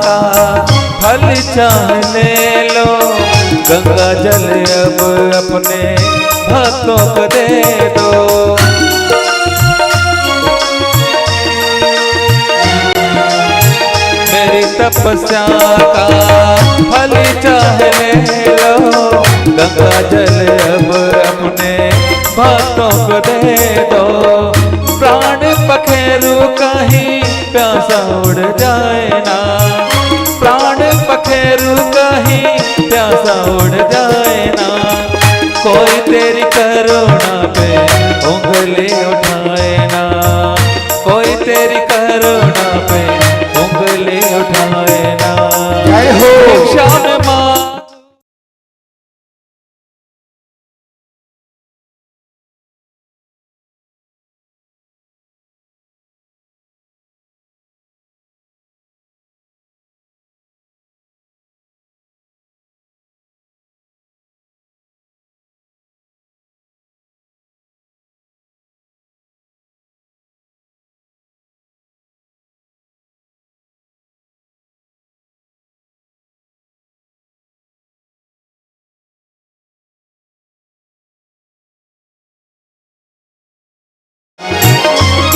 का फल चाह ले लो, गंगा जल अब अपने भक्तों को दे दो। मेरी तपस्या का फल चाह ले लो, गंगा जल अब अपने भक्तों को दे दो। प्राण पखेरु कहीं प्यासा उड़ जाए ना, प्राण पखेरु कहीं प्यासा उड़ जाए ना। कोई तेरी करुणा पे उंगली उठाए ना, कोई तेरी करुणा पे उंगली उठाए ना। जय हो श्याम माँ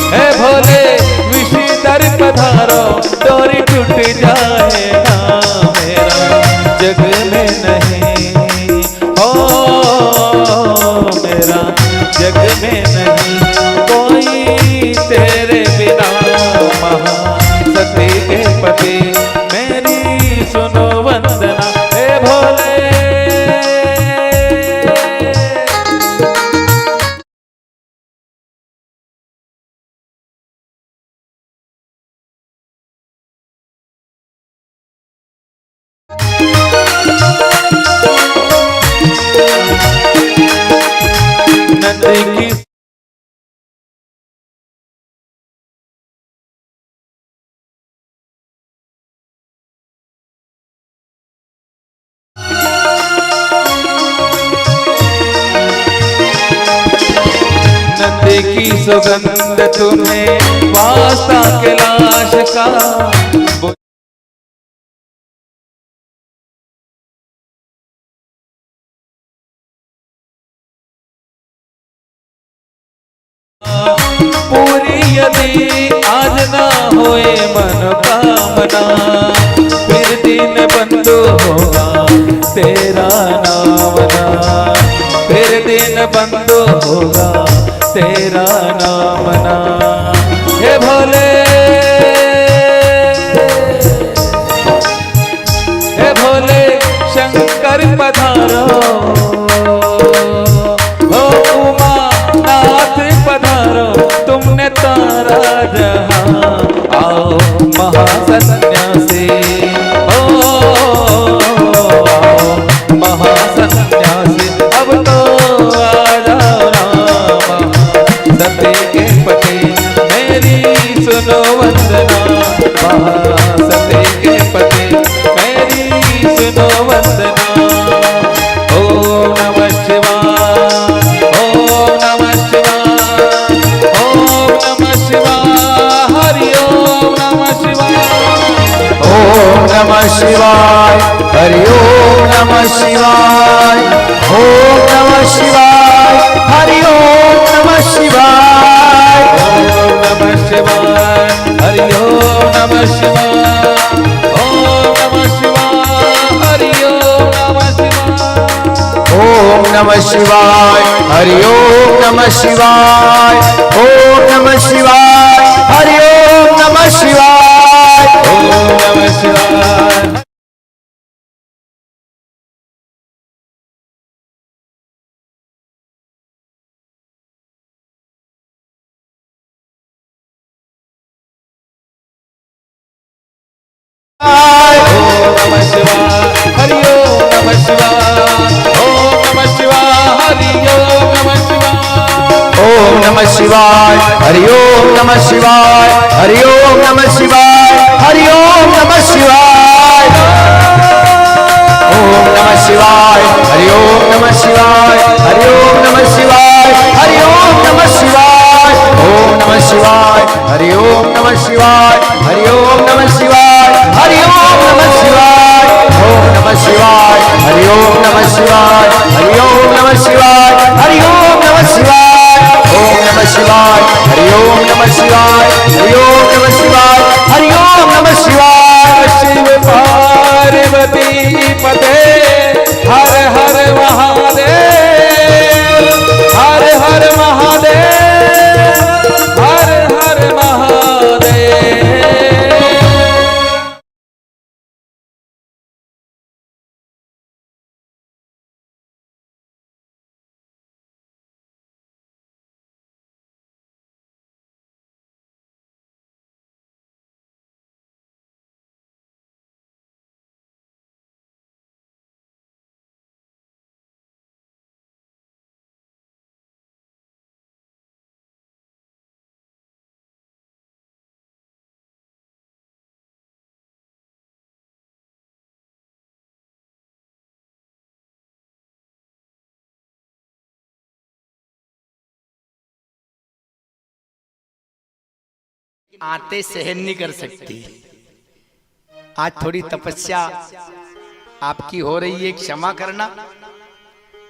हे भोले विषधर पधारो, डोरी टूट जाए ना मेरा जग में नहीं, ओ मेरा जग में नहीं कोई तेरे बिना। महासती के पति मेरी सुनो वंदना, हे भोले नंदी की नंदी की सुगंध तुम्हें वास्ता कैलाश का। पूरी यदि आज ना होए मनोकामना, फिर दिन बंधु होगा तेरा नाम ना, फिर दिन बंधु होगा तेरा नाम ना। हे भोले हे भोले शंकर पधारो, तुमने तारा जहां आओ महासन्यासी, ओ आओ महासन्यासी। अब तो आ जाओ रामा सती के पति मेरी सुनो वंदना, महासती के पति मेरी सुनो वंदना। ओम नमः शिवाय, ओम नमः शिवाय, ओम नमः शिवाय, हरि ओम नमः शिवाय। ओम नमः शिवाय, हरि ओम नमः शिवाय, ओम नमः शिवाय, हरि ओम नमः शिवाय। ओम नमः शिवाय, हरि ओम नमः शिवाय, ओम नमः शिवाय, हरि ओम नमः शिवाय। ओम नमः शिवाय, हरि ओम नमः शिवाय, ओम नमः शिवाय, हरि ओम नमः शिवाय। ओम नमः शिवाय। ओम नमः शिवाय, हरि ओम नमः शिवाय, ओम नमः शिवाय, हरि ओम नमः शिवाय। ओम नमः शिवाय, हरि ओम नमः शिवाय, हरि ओम नमः शिवाय, हरि ओम नमः शिवाय। ओम नमः शिवाय, हरि ओम नमः शिवाय, हरि ओम नमः शिवाय, हरि ओम नमः शिवाय। ओम नमः शिवाय, हरि ओम नमः शिवाय, हरि ओम नमः शिवाय, हरि ओम आते सहन नहीं कर सकती। आज थोड़ी तपस्या आपकी हो रही है, क्षमा करना।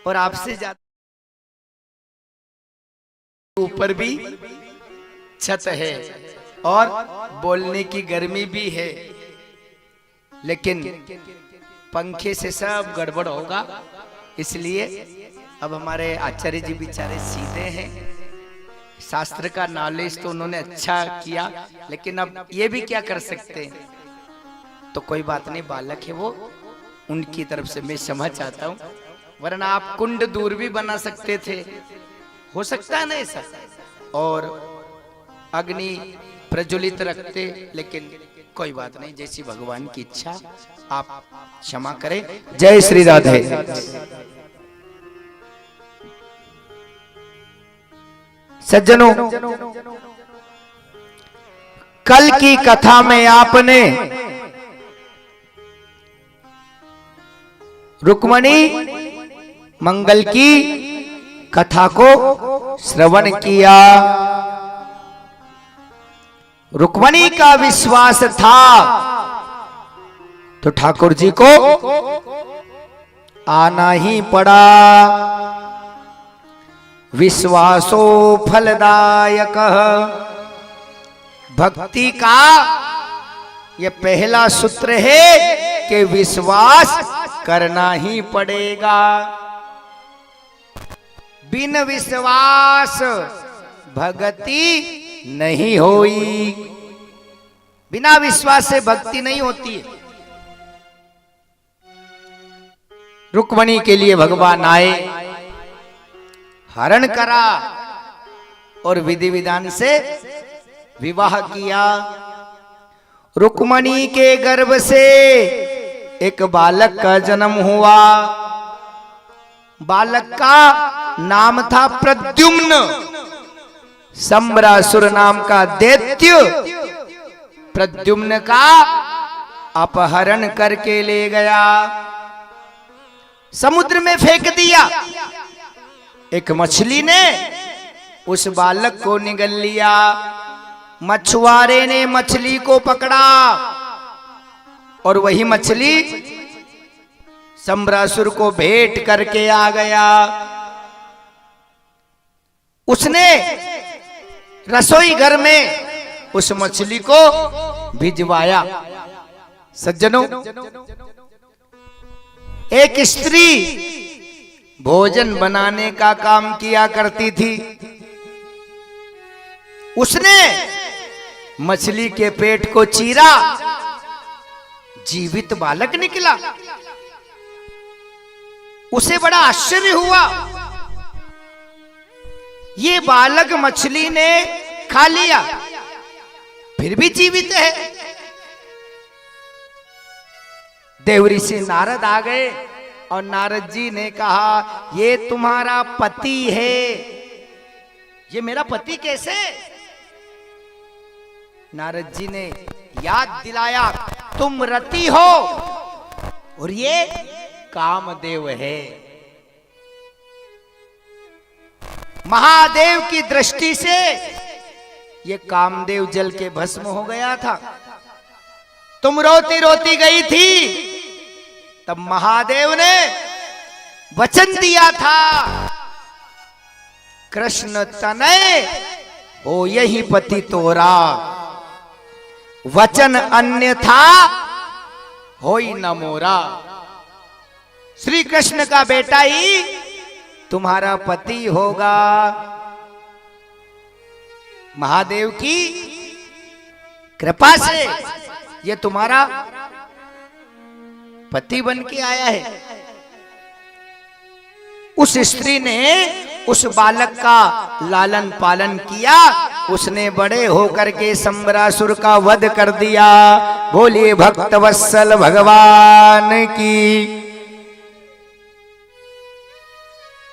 और आपसे ज्यादा ऊपर भी छत है और बोलने की गर्मी भी है, लेकिन पंखे से सब गड़बड़ होगा। इसलिए अब हमारे आचार्य जी बेचारे सीधे हैं, शास्त्र का नॉलेज तो उन्होंने अच्छा किया, लेकिन अब ये भी क्या कर सकते हैं। तो कोई बात नहीं, बालक है वो, उनकी तरफ से मैं क्षमा चाहता हूँ। वरना आप कुंड दूर भी बना सकते थे, हो सकता है ना ऐसा, और अग्नि प्रज्वलित रखते, लेकिन कोई बात नहीं, जैसी भगवान की इच्छा। आप क्षमा करें। जय श्री राधे। सज्जनों, कल की कथा में आपने रुक्मणी मंगल की कथा को श्रवण किया। रुक्मणी का विश्वास था तो ठाकुर जी को आना ही पड़ा। विश्वासो फलदायक, भक्ति का यह पहला सूत्र है कि विश्वास करना ही पड़ेगा। बिन विश्वास भक्ति नहीं होई। बिना विश्वास से भक्ति नहीं होती है। रुक्मणी के लिए भगवान आए, हरण करा और विधि विधान से विवाह किया। रुक्मणी के गर्भ से एक बालक का जन्म हुआ। बालक का नाम था प्रद्युम्न। सम्रासुर नाम का दैत्य प्रद्युम्न का अपहरण करके ले गया, समुद्र में फेंक दिया। एक मछली ने उस बालक को निगल लिया। मछुआरे ने मछली को पकड़ा और वही मछली सम्रासुर को भेंट करके आ गया। उसने रसोई घर में उस मछली को भिजवाया। सज्जनों, एक स्त्री भोजन बनाने का काम किया करती थी। उसने मछली के पेट को चीरा, जीवित बालक निकला। उसे बड़ा आश्चर्य हुआ, ये बालक मछली ने खा लिया फिर भी जीवित है। देवऋषि नारद आ गए और नारद जी ने कहा, ये तुम्हारा पति है। ये मेरा पति कैसे? नारद जी ने याद दिलाया, तुम रति हो और ये कामदेव है। महादेव की दृष्टि से ये कामदेव जल के भस्म हो गया था। तुम रोती रोती गई थी, तब महादेव ने वचन दिया था, कृष्ण तनय हो यही पति तोरा, वचन अन्य था होई न मोरा। श्री कृष्ण का बेटा ही तुम्हारा पति होगा। महादेव की कृपा से ये तुम्हारा पति बन के आया है। उस स्त्री ने उस बालक का लालन पालन किया। उसने बड़े होकर के सम्रासुर का वध कर दिया। बोलिए भक्त वत्सल भगवान की।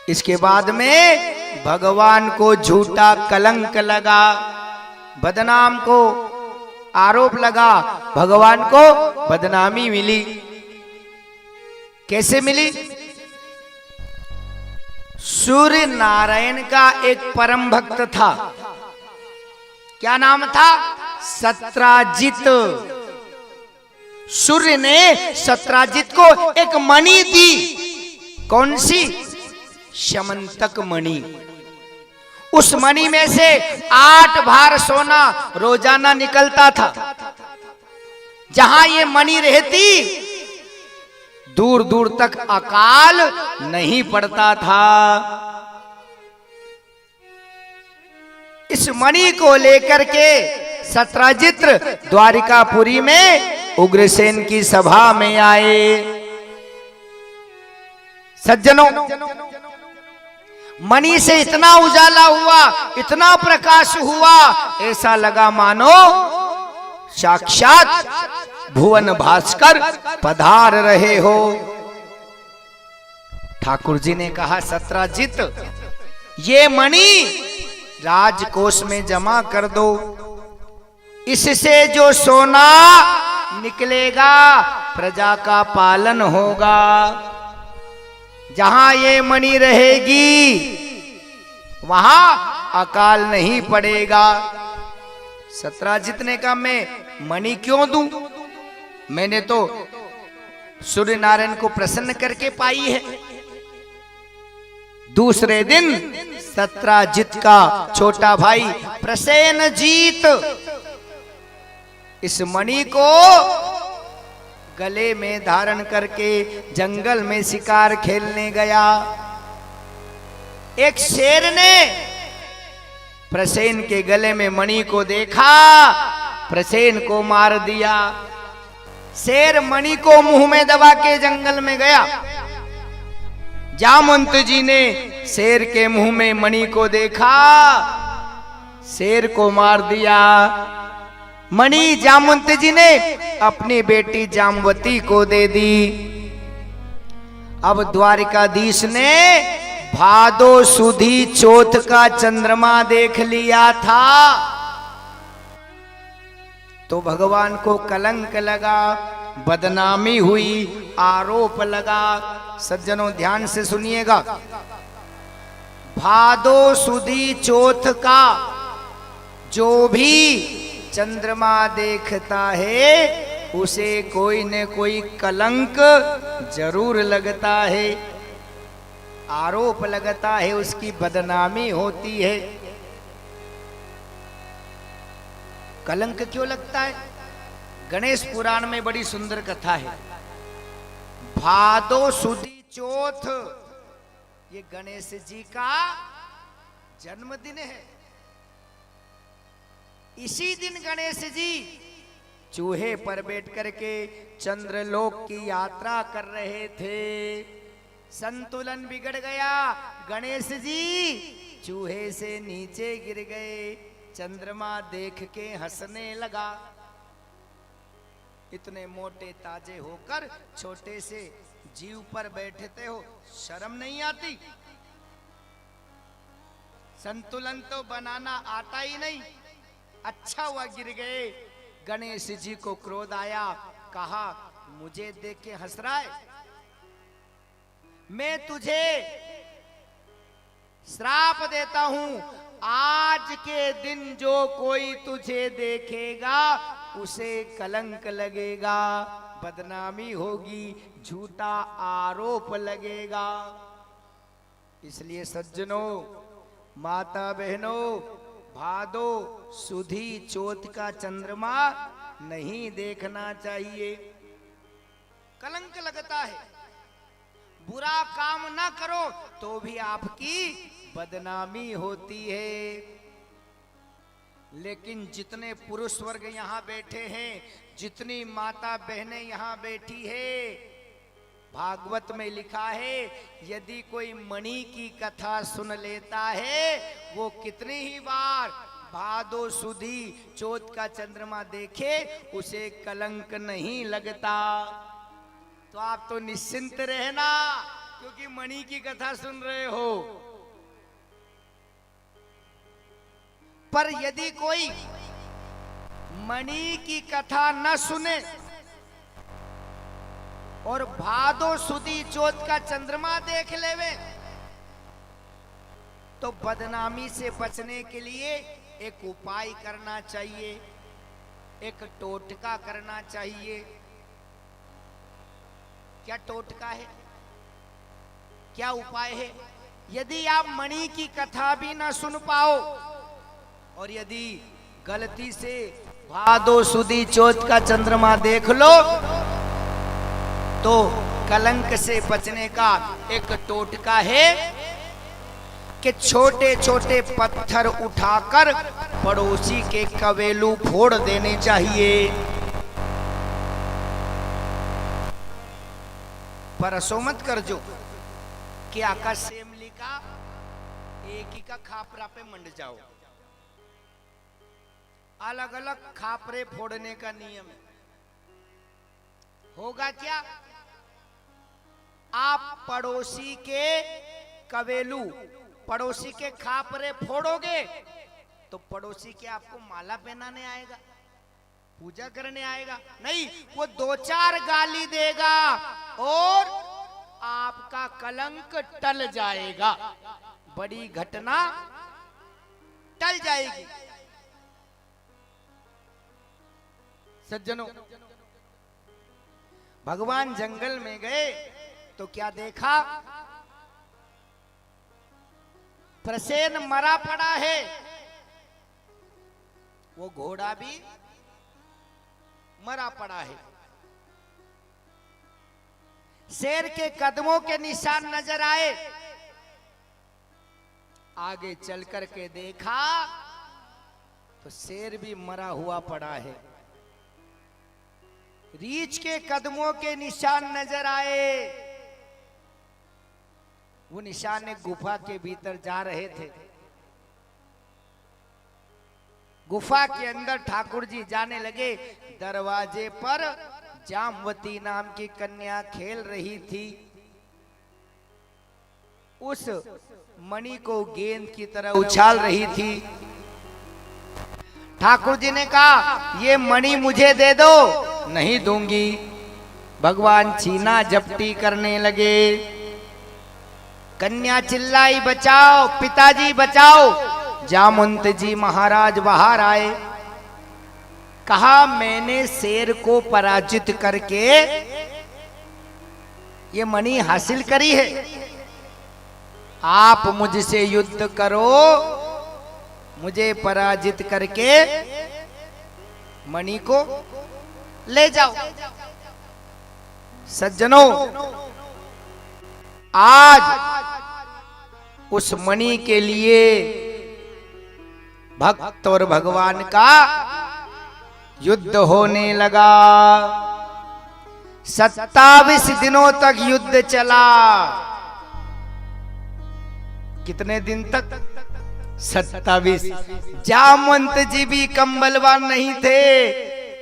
इसके बाद में भगवान को झूठा कलंक लगा, बदनाम को आरोप लगा, भगवान को बदनामी मिली। कैसे मिली? सूर्य नारायण का एक परम भक्त था। क्या नाम था? सत्राजित, सूर्य ने सत्राजित को एक मणि दी। कौन सी? श्यमंतक मणि। उस मणि में से 8 भार सोना रोजाना निकलता था। जहां ये मणि रहती, दूर दूर तक अकाल नहीं पड़ता था। इस मणि को लेकर के सत्राजित द्वारिकापुरी में उग्रसेन की सभा में आए। सज्जनों, मणि से इतना उजाला हुआ, इतना प्रकाश हुआ, ऐसा लगा मानो साक्षात भुवन भास्कर पधार रहे हो। ठाकुर जी ने कहा, सत्राजित, ये मणि राजकोष में जमा कर दो। इससे जो सोना निकलेगा प्रजा का पालन होगा। जहां ये मणि रहेगी वहां अकाल नहीं पड़ेगा। सत्राजित ने कहा, मैं मणि क्यों दूं? मैंने तो सूर्य नारायण को प्रसन्न करके पाई है। दूसरे दिन सत्राजित का छोटा भाई प्रसेनजीत इस मणि को गले में धारण करके जंगल में शिकार खेलने गया। एक शेर ने प्रसेन के गले में मणि को देखा, प्रसेन को मार दिया। शेर मणि को मुंह में दबा के जंगल में गया। जामवंत जी ने शेर के मुंह में मणि को देखा, शेर को मार दिया। मणि जामवंत जी ने अपनी बेटी जामवती को दे दी। अब द्वारिकाधीश ने भादो सुधी चौथ का चंद्रमा देख लिया था, तो भगवान को कलंक लगा, बदनामी हुई, आरोप लगा। सज्जनों, ध्यान से सुनिएगा। भादो सुधी चौथ का जो भी चंद्रमा देखता है उसे कोई न कोई कलंक जरूर लगता है, आरोप लगता है, उसकी बदनामी होती है। कलंक क्यों लगता है? गणेश पुराण में बड़ी सुंदर कथा है। भादो सुदी चौथ, ये गणेश जी का जन्मदिन है। इसी दिन गणेश जी चूहे पर बैठ करके चंद्रलोक की यात्रा कर रहे थे। संतुलन बिगड़ गया, गणेश जी चूहे से नीचे गिर गए। चंद्रमा देख के हंसने लगा। इतने मोटे ताजे होकर छोटे से जीव पर बैठते हो, शर्म नहीं आती? संतुलन तो बनाना आता ही नहीं। अच्छा हुआ गिर गए। गणेश जी को क्रोध आया, कहा, मुझे देख के हंस रहा है? मैं तुझे श्राप देता हूं, आज के दिन जो कोई तुझे देखेगा उसे कलंक लगेगा, बदनामी होगी, झूठा आरोप लगेगा। इसलिए सज्जनों, माता बहनों, भादो सुधी चौथ का चंद्रमा नहीं देखना चाहिए। कलंक लगता है। बुरा काम ना करो तो भी आपकी बदनामी होती है। लेकिन जितने पुरुष वर्ग यहाँ बैठे हैं, जितनी माता बहनें यहाँ बैठी है, भागवत में लिखा है, यदि कोई मणि की कथा सुन लेता है, वो कितनी ही बार भादो सुधी चौथ का चंद्रमा देखे, उसे कलंक नहीं लगता। तो आप तो निश्चिंत रहना, क्योंकि मणि की कथा सुन रहे हो। पर यदि कोई मणि की कथा न सुने और भादो सुदी चौथ का चंद्रमा देख लेवे, तो बदनामी से बचने के लिए एक उपाय करना चाहिए। एक टोटका करना चाहिए। क्या टोटका है, क्या उपाय है? यदि आप मणि की कथा भी ना सुन पाओ और यदि गलती से भादो सुदी चौथ का चंद्रमा देख लो तो कलंक से बचने का एक टोटका है कि छोटे छोटे पत्थर उठाकर पड़ोसी के कवेलू फोड़ देने चाहिए। पर असो मत कर जो कि आकाश सेमली का एक ही का खापरा पे मंड जाओ। अलग अलग खापरे फोड़ने का नियम है। होगा क्या, आप पड़ोसी के कवेलू, पड़ोसी के खापरे फोड़ोगे तो पड़ोसी के आपको माला पहनाने आएगा, पूजा करने आएगा? नहीं, वो दो चार गाली देगा और आपका कलंक टल जाएगा, बड़ी घटना टल जाएगी। सज्जनों, भगवान जंगल में गए तो क्या देखा? प्रसेन मरा पड़ा है, वो घोड़ा भी मरा पड़ा है। शेर के कदमों के निशान नजर आए। आगे चल कर के देखा तो शेर भी मरा हुआ पड़ा है। रीछ के कदमों के निशान नजर आए। वो निशान एक गुफा के भीतर जा रहे थे। गुफा के अंदर ठाकुर जी जाने लगे। दरवाजे पर जामवती नाम की कन्या खेल रही थी। उस मणि को गेंद की तरह उछाल रही थी। ठाकुर जी ने कहा, ये मणि मुझे दे दो। नहीं दूंगी। भगवान छीना झपटी करने लगे। कन्या चिल्लाई, बचाओ पिताजी बचाओ। जामवंत जी महाराज बाहर आए। कहा, मैंने शेर को पराजित करके ये मणि हासिल करी है। आप मुझसे युद्ध करो, मुझे पराजित करके मणि को ले जाओ। सज्जनों, आज उस मणि के लिए भक्त और भगवान का युद्ध होने लगा। 27 दिनों तक युद्ध चला। कितने दिन तक? 27। जामवंत जी भी कंबलवान नहीं थे,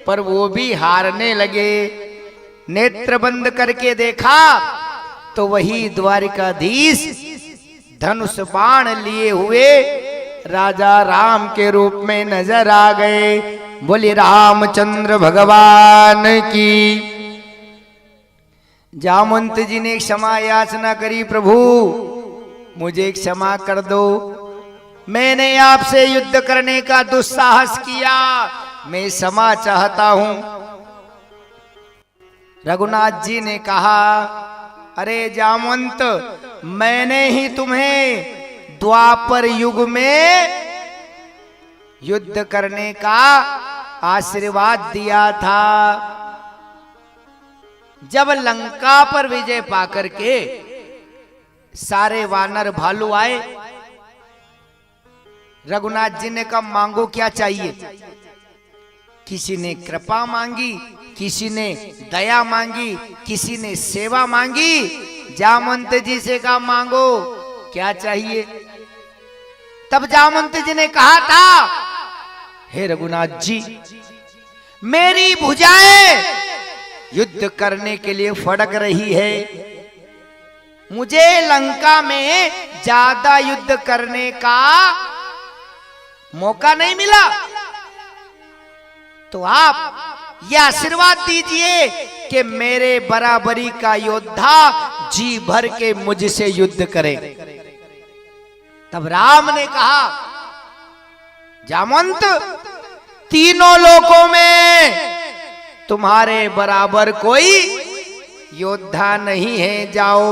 पर वो भी हारने लगे। नेत्र बंद करके देखा तो वही द्वारिकाधीश धनुष बाण लिए हुए राजा राम के रूप में नजर आ गए। बोले रामचंद्र भगवान की। जामवंत जी ने क्षमा याचना करी, प्रभु मुझे क्षमा कर दो, मैंने आपसे युद्ध करने का दुस्साहस किया, मैं क्षमा चाहता हूं। रघुनाथ जी ने कहा, अरे जामवंत, मैंने ही तुम्हें द्वापर युग में युद्ध करने का आशीर्वाद दिया था। जब लंका पर विजय पाकर के सारे वानर भालू आए, रघुनाथ जी ने कहा, मांगो क्या चाहिए? किसी ने कृपा मांगी, किसी ने दया मांगी, किसी ने सेवा मांगी। जामवंत जी से कहा, मांगो क्या चाहिए? तब जामवंत जी ने कहा था, हे रघुनाथ जी, मेरी भुजाएं युद्ध करने के लिए फड़क रही है, मुझे लंका में ज्यादा युद्ध करने का मौका नहीं मिला, तो आप यह आशीर्वाद दीजिए कि मेरे बराबरी का योद्धा जी भर के मुझसे युद्ध करे। तब राम ने कहा, जामवंत, तीनों लोकों में तुम्हारे बराबर कोई योद्धा नहीं है, जाओ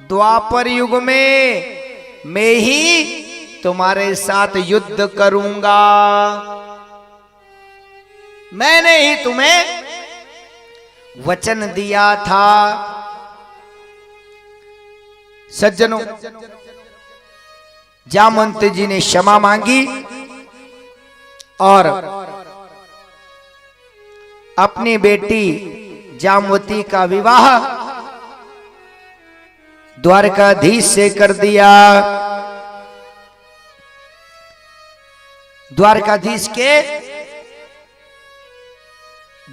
द्वापर युग में मैं ही तुम्हारे साथ युद्ध करूंगा। मैंने ही तुम्हें वचन दिया था। सज्जनों, जामवंत जी ने क्षमा मांगी और अपनी बेटी जामवती का विवाह द्वारकाधीश से कर दिया। द्वारकाधीश के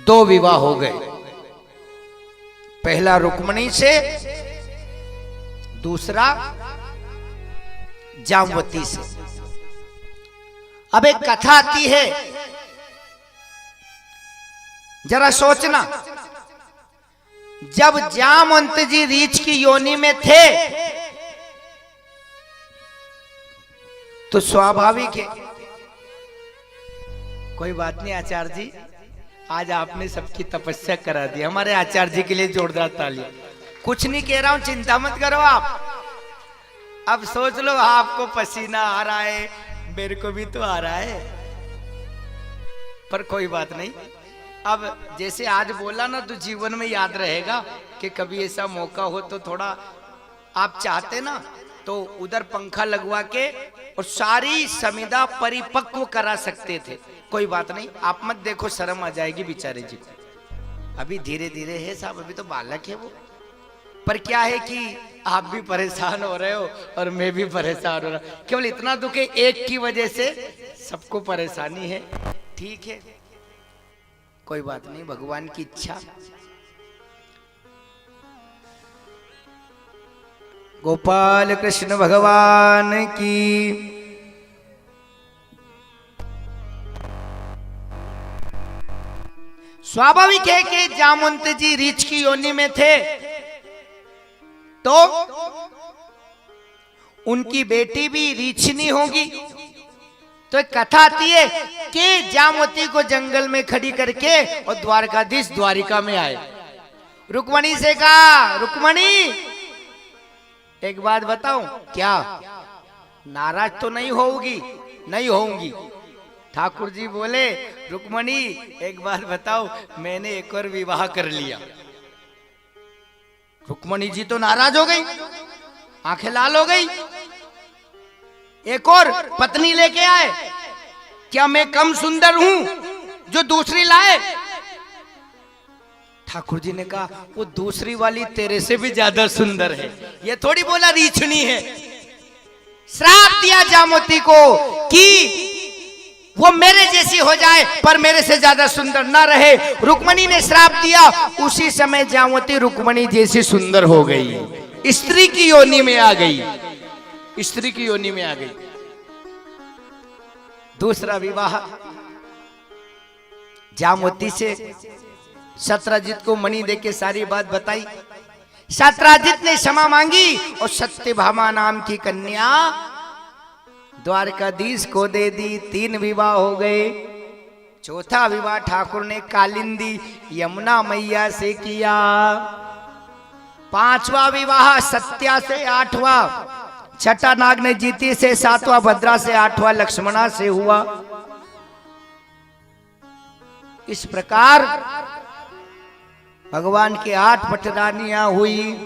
2 विवाह हो गए, पहला रुक्मणी से, दूसरा जामवती से। अब एक कथा आती है, जरा सोचना, जब जामवंत जी रीछ की योनि में थे तो स्वाभाविक है, कोई बात नहीं आचार्य जी, आज आपने सबकी तपस्या करा दी। हमारे आचार्य जी के लिए जोरदार ताली। कुछ नहीं कह रहा हूं, चिंता मत करो आप। अब सोच लो, आपको पसीना आ रहा है, मेरे को भी तो आ रहा है, पर कोई बात नहीं। अब जैसे आज बोला ना, तो जीवन में याद रहेगा कि कभी ऐसा मौका हो तो थोड़ा आप चाहते ना तो उधर पंखा लगवा के और सारी समिधा परिपक्व करा सकते थे। कोई बात नहीं, आप मत देखो, शर्म आ जाएगी बेचारे जी को। अभी धीरे धीरे है साहब, अभी तो बालक है वो। पर क्या है कि आप भी परेशान हो रहे हो और मैं भी परेशान हो रहा हूं। केवल इतना दुख है, एक की वजह से सबको परेशानी है। ठीक है, कोई बात नहीं, भगवान की इच्छा। गोपाल कृष्ण भगवान की। स्वाभाविक है कि जामवंत जी रीछ की योनि में थे तो उनकी बेटी भी रीछनी होगी। तो एक कथा आती है कि जामवती को जंगल में खड़ी करके और द्वारकाधीश द्वारिका में आए। रुक्मणी से कहा, रुक्मणी एक बात बताऊं क्या? नाराज तो नहीं होगी? नहीं होंगी। ठाकुर जी बोले, रुक्मणी एक बात बताओ, मैंने एक और विवाह कर लिया। रुक्मणी जी तो नाराज हो गई, आंखें लाल हो गई। एक और पत्नी लेके आए, क्या मैं कम सुंदर हूं जो दूसरी लाए? ठाकुर जी ने कहा, वो दूसरी वाली तेरे से भी ज्यादा सुंदर है। ये थोड़ी बोला रीछनी है। श्राप दिया जामवती को कि वो मेरे जैसी हो जाए पर मेरे से ज्यादा सुंदर ना रहे। रुक्मणी ने श्राप दिया, उसी समय जामवती रुक्मणी जैसी सुंदर हो गई, स्त्री की योनि में आ गई, स्त्री की योनि में आ गई। दूसरा विवाह जामवती से सत्राजित को मणि देके सारी बात बताई। सत्राजित ने क्षमा मांगी और सत्यभामा नाम की कन्या द्वारकाधीश को दे दी। 3 विवाह हो गए। चौथा विवाह ठाकुर ने कालिंदी यमुना मैया से किया। 5वां विवाह सत्या से, 8वां छठा नाग ने जीती से, 7वां भद्रा से, 8वां लक्ष्मणा से हुआ। इस प्रकार भगवान के 8 पटरानियां हुई।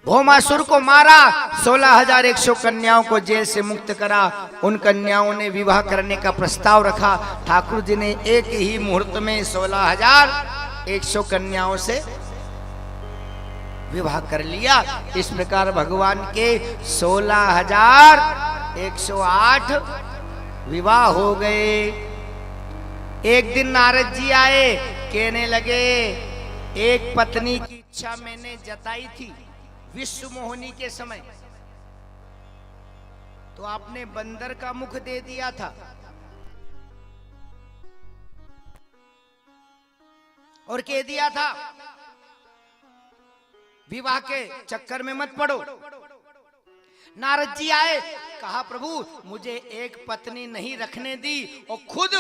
भौमासुर को मारा, 16,100 कन्याओं को जेल से मुक्त करा। उन कन्याओं ने विवाह करने का प्रस्ताव रखा। ठाकुर जी ने एक ही मुहूर्त में 16,100 कन्याओं से विवाह कर लिया। इस प्रकार भगवान के 16,108 विवाह हो गए। एक दिन नारद जी आए, कहने लगे, एक पत्नी की इच्छा मैंने जताई थी विश्व मोहिनी के समय, तो आपने बंदर का मुख दे दिया था और कह दिया था विवाह के चक्कर में मत पड़ो। नारद जी आए, कहा प्रभु मुझे एक पत्नी नहीं रखने दी और खुद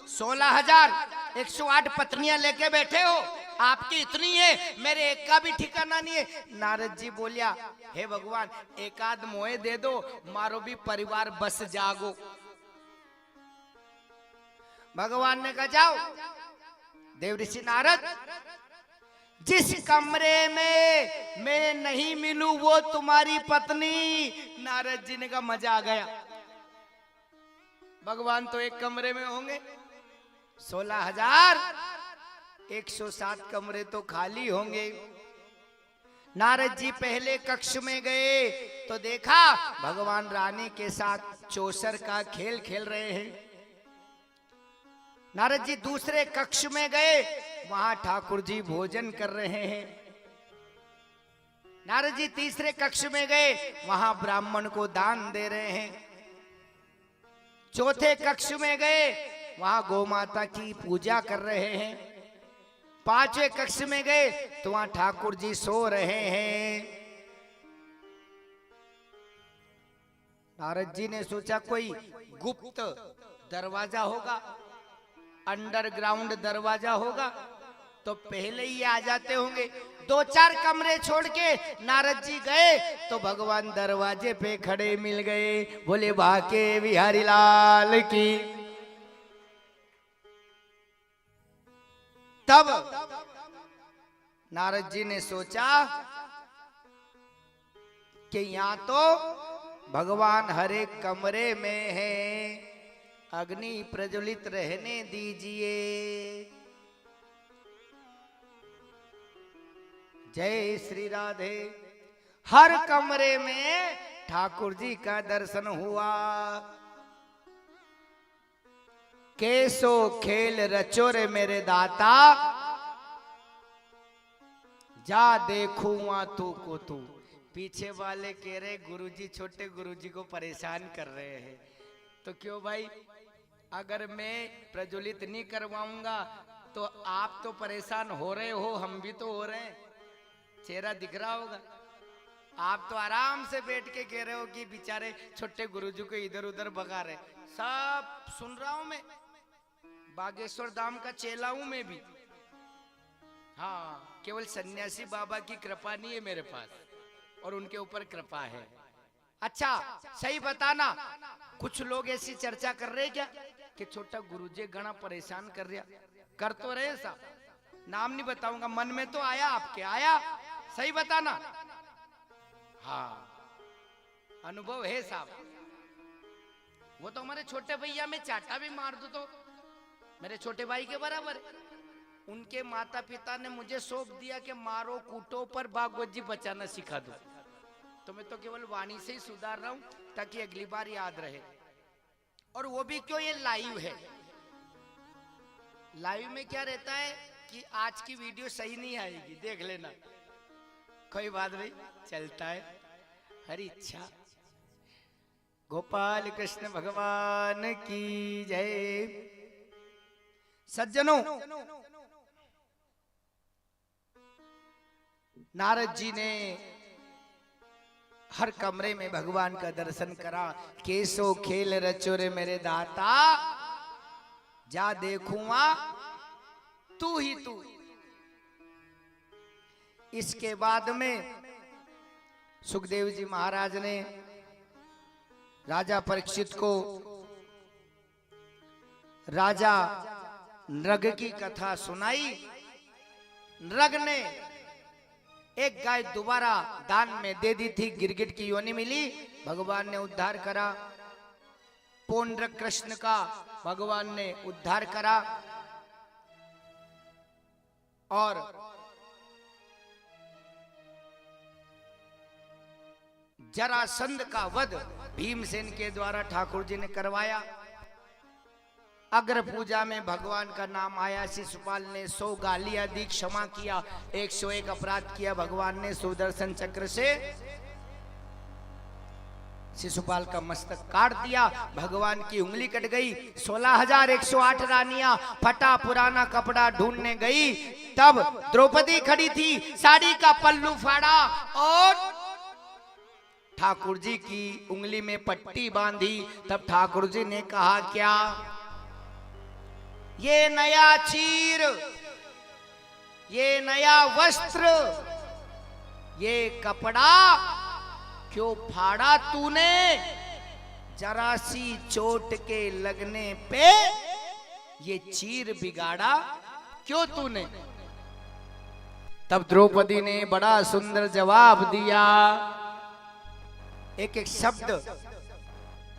16,108 पत्नियां लेके बैठे हो, आपकी इतनी है, मेरे एक का भी ठिकाना नहीं है। नारद जी बोलिया, हे भगवान एक आध मोए दे दो, मारो भी परिवार बस जागो। भगवान ने कहा जाओ देवऋषि नारद, जिस कमरे में मैं नहीं मिलूं वो तुम्हारी पत्नी। नारद जी ने कहा मजा आ गया, भगवान तो एक कमरे में होंगे, 16,107 कमरे तो खाली होंगे। नारद जी पहले कक्ष में गए तो देखा भगवान रानी के साथ चौसर का खेल खेल रहे हैं। नारद जी दूसरे कक्ष में गए, वहां ठाकुर जी भोजन कर रहे हैं। नारद जी तीसरे कक्ष में गए, वहां ब्राह्मण को दान दे रहे हैं। चौथे कक्ष में गए, वहां गौ माता की पूजा कर रहे हैं। पांचवें कक्ष में गए तो वहां ठाकुर जी सो रहे हैं। नारद जी ने सोचा कोई गुप्त दरवाजा होगा, अंडरग्राउंड दरवाजा होगा, तो पहले ही आ जाते होंगे। 2-4 कमरे छोड़ के नारद जी गए तो भगवान दरवाजे पे खड़े मिल गए। बोले बाके बिहारी लाल की। तब नारद जी ने सोचा कि यहां तो भगवान हर एक कमरे में है, अग्नि प्रज्वलित रहने दीजिए। जय श्री राधे। हर कमरे में ठाकुर जी का दर्शन हुआ। कैसो खेल रचो रे मेरे दाता, जा देखूं तू को तू। पीछे वाले कह रहे गुरुजी, छोटे गुरुजी को परेशान कर रहे हैं। तो क्यों भाई, अगर मैं प्रज्वलित नहीं करवाऊंगा तो आप तो परेशान हो रहे हो, हम भी तो हो रहे हैं। चेहरा दिख रहा होगा, आप तो आराम से बैठ के कह रहे हो कि बेचारे छोटे गुरुजी को इधर उधर भगा रहे। सब सुन रहा हूं मैं, बागेश्वर धाम का चेला हूं मैं भी। हाँ, केवल सन्यासी बाबा की कृपा नहीं है मेरे पास, और उनके ऊपर कृपा है। अच्छा सही बताना, कुछ लोग ऐसी चर्चा कर रहे क्या कि छोटा गुरुजी घना परेशान कर रहा? कर तो रहे साहब, नाम नहीं बताऊंगा, मन में तो आया आपके, आया? सही बताना। हाँ अनुभव है साहब। वो तो हमारे छोटे भैया में चाटा भी मार दो तो मेरे छोटे भाई के बराबर है। उनके माता पिता ने मुझे सौंप दिया कि मारो कूटो पर भागवत जी बचाना सिखा दो, तो मैं तो केवल वाणी से ही सुधार रहा हूं ताकि अगली बार याद रहे। और वो भी क्यों, ये लाइव है। लाइव में क्या रहता है कि आज की वीडियो सही नहीं आएगी, देख लेना, कोई बात नहीं, चलता है। हरी इच्छा। गोपाल कृष्ण भगवान की जय। सज्जनों, नारद जी ने हर कमरे में भगवान का दर्शन करा। कैसो खेल रचो रे मेरे दाता, जा देखूंगा तू ही तू। इसके बाद में सुखदेव जी महाराज ने राजा परीक्षित को राजा नृग की कथा सुनाई। नृग ने एक गाय दोबारा दान में दे दी थी, गिरगिट की योनि मिली, भगवान ने उद्धार करा। पौंड्रक कृष्ण का भगवान ने उद्धार करा। और जरासंध का वध भीमसेन के द्वारा ठाकुर जी ने करवाया। अग्र पूजा में भगवान का नाम आया। शिशुपाल ने 100 गालियां दी, क्षमा किया। 101 अपराध किया, भगवान ने सुदर्शन चक्र से शिशुपाल का मस्तक काट दिया। भगवान की उंगली कट गई। 16,108 रानियां फटा पुराना कपड़ा ढूंढने गई। तब द्रौपदी खड़ी थी, साड़ी का पल्लू फाड़ा और ठाकुर जी की उंगली में पट्टी बांधी, तब ठाकुर जी ने कहा क्या, ये नया चीर, ये नया वस्त्र, ये कपड़ा क्यों फाड़ा तूने, जरा सी चोट के लगने पे ये चीर बिगाड़ा क्यों तूने। तब द्रौपदी ने बड़ा सुंदर जवाब दिया। एक एक शब्द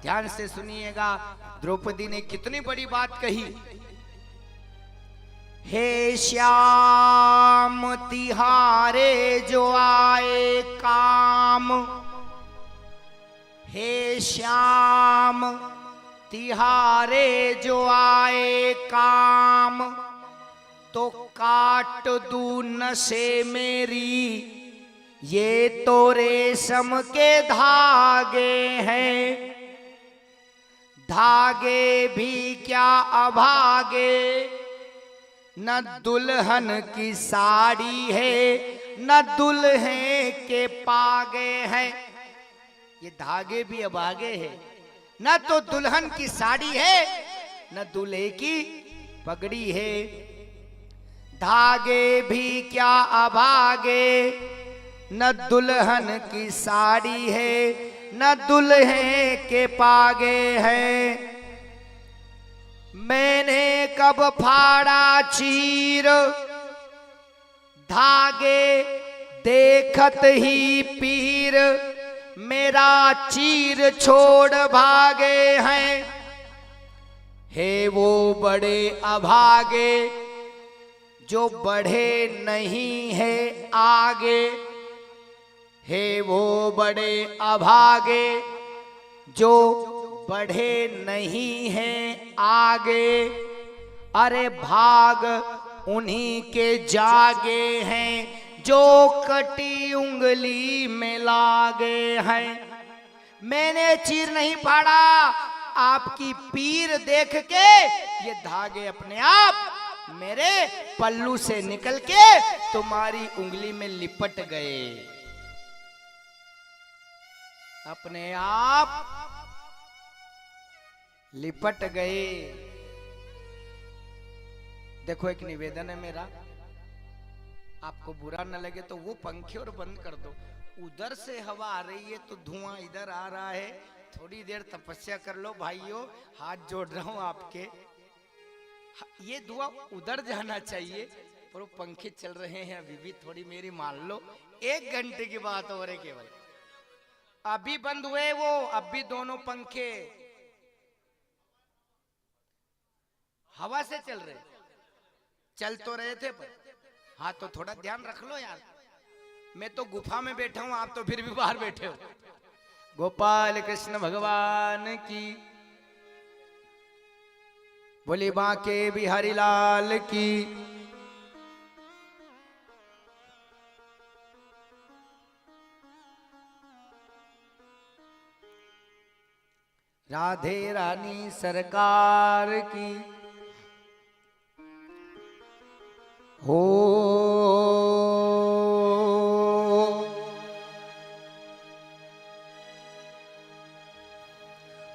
ध्यान से सुनिएगा, द्रौपदी ने कितनी बड़ी बात कही। हे श्याम तिहारे जो आए काम, हे श्याम तिहारे जो आए काम, तो काट दूं नशे मेरी, ये तो रेशम के धागे हैं, धागे भी क्या अभागे, न दुल्हन की साड़ी है, न दुल्हे के पागे हैं। ये धागे भी अभागे है, न तो दुल्हन की साड़ी है, न दूल्हे की पगड़ी है। धागे भी क्या अभागे, न दुल्हन की साड़ी है, न दुल्हे के पागे हैं। मैंने कब फाड़ा चीर, धागे देखत ही पीर, मेरा चीर छोड़ भागे हैं। हे वो बड़े अभागे, जो बढ़े नहीं है आगे, हे वो बड़े अभागे, जो बढ़े नहीं है आगे। अरे भाग उन्हीं के जागे हैं, जो कटी उंगली में लागे हैं। मैंने चीर नहीं फाड़ा, आपकी पीर देख के ये धागे अपने आप मेरे पल्लू से निकल के तुम्हारी उंगली में लिपट गए, अपने आप लिपट गए। देखो एक निवेदन है मेरा, आपको बुरा न लगे तो वो पंखे और बंद कर दो। उधर से हवा आ रही है तो धुआं इधर आ रहा है, थोड़ी देर तपस्या कर लो भाइयों, हाथ जोड़ रहा हूं आपके। ये धुआं उधर जाना चाहिए, पर वो पंखे चल रहे हैं अभी भी, थोड़ी मेरी मान लो। 1 घंटे की बात हो रही केवल, अभी बंद हुए वो, अभी दोनों पंखे हवा से चल रहे, चल तो रहे थे पर। हाँ तो थोड़ा ध्यान रख लो यार, मैं तो गुफा में बैठा हूं, आप तो फिर भी बाहर बैठे हो। गोपाल कृष्ण भगवान की, बोले बांके बिहारी लाल की। राधे रानी सरकार की हो।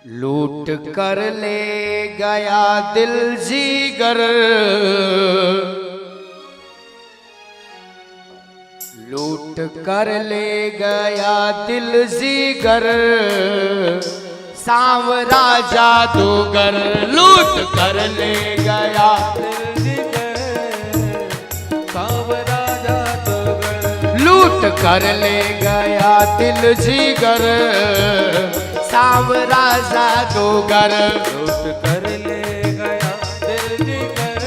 लूट कर ले गया दिल जीगर, लूट कर ले गया दिल जीगर, सांवरा जादूगर लूट कर ले गया दिल जीगर, सांवरा जादूगर लूट कर ले गया दिल जीगर, सांवरा जादूगर लूट कर ले गया दिल जिगर,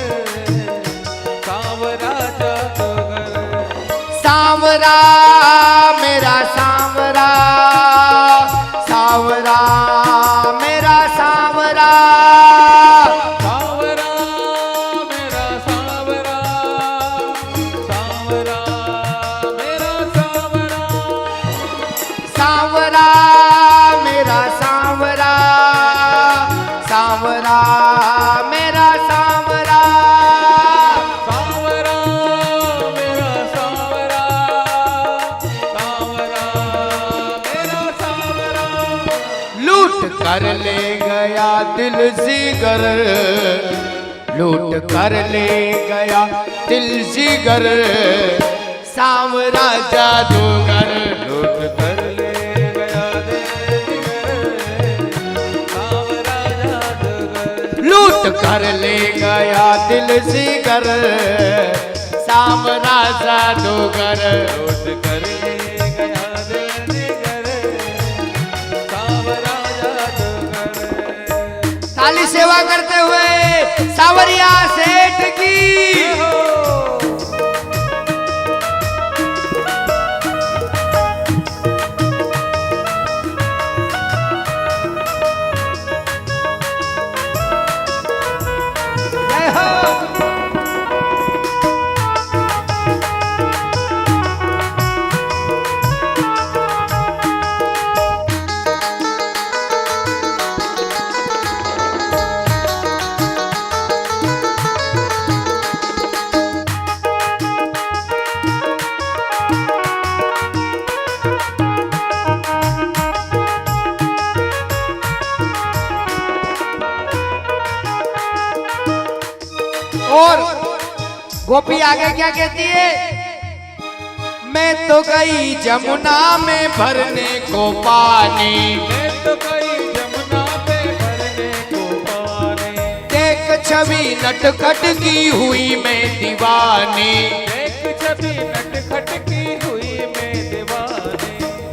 सांवरा जादूगर। सांवरा मेरा सांवरा, सांवरा मेरा सांवरा, सांवरा मेरा सांवरा, सांवरा मेरा सांवरा, सांवरा मेरा सांवरा, सांवरा मेरा सांवरा, सांवरा मेरा सांवरा, कर ले गया दिल जिगर, लूट कर ले गया दिल जिगर, सांवरा जादूगर। लूट कर ले गया दिल जिगर, सांवरा जादूगर। लूट कर ले गया दिल जिगर, सांवरा जादूगर। लूट कर ले गया दिल जिगर, सांवरा जादूगर। ताली सेवा करते हुए सावरिया सेठ की। और गोपी आगे क्या कहती है? मैं तो गई जमुना में भरने को पानी, मैं तो गई जमुना पे भरने को पानी। देख छवि नटखट की हुई मैं दीवानी, देख छवि नटखट की हुई मैं दीवानी।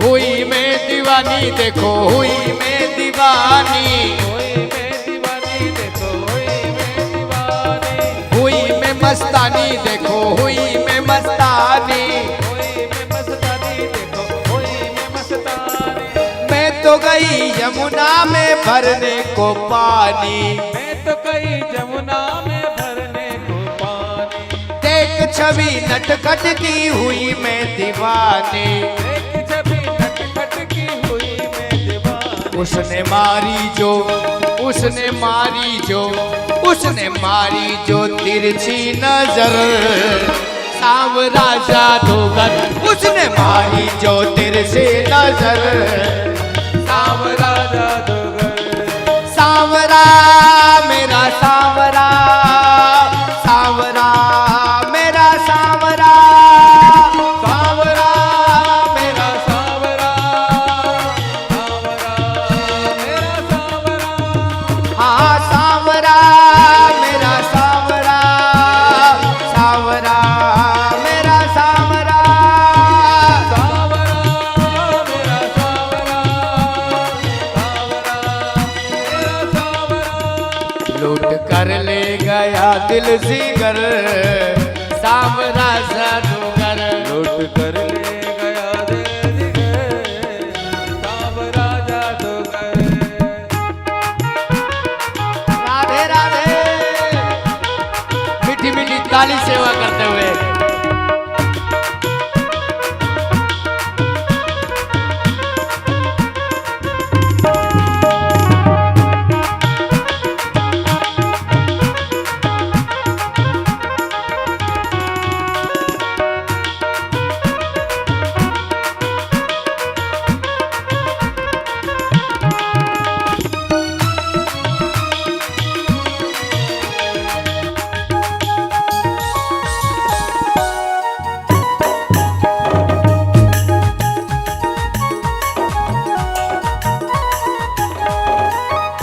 हुई मैं दीवानी, देखो हुई मैं दीवानी, हुई मैं दीवानी, देखो हुई मैं दीवानी। हुई मैं मस्तानी, देखो हुई मैं मस्तानी। हुई मैं मस्तानी, देखो हुई मैं मस्तानी। मैं तो गई यमुना में भरने को पानी, मैं तो गई जमुना में भरने को पानी। देख छवि नटखट की हुई मैं दीवानी। देख छवि नटखट की हुई मैं दीवानी। उसने मारी जो, उसने मारी जो, उसने मारी जो तिरछी नजर, सांवरा जादूगर। उसने मारी जो तिरछी नजर, सांवरा जादूगर। सांवरा मेरा सांवरा, सांवरा मेरा सांवरा, सांवरा मेरा सांवरा, सांवरा मेरा सांवरा। हाँ सांवरा मेरा सांवरा, सांवरा मेरा सांवरा। सांवरा मेरा सांवरा, सांवरा मेरा सांवरा। लूट कर ले गया दिल जिगर, सांवरा जादूगर। लूट कर ले गया दिल जिगर, सांवरा जादूगर। राधे राधे। मीठी मीठी ताली सेवा करते हुए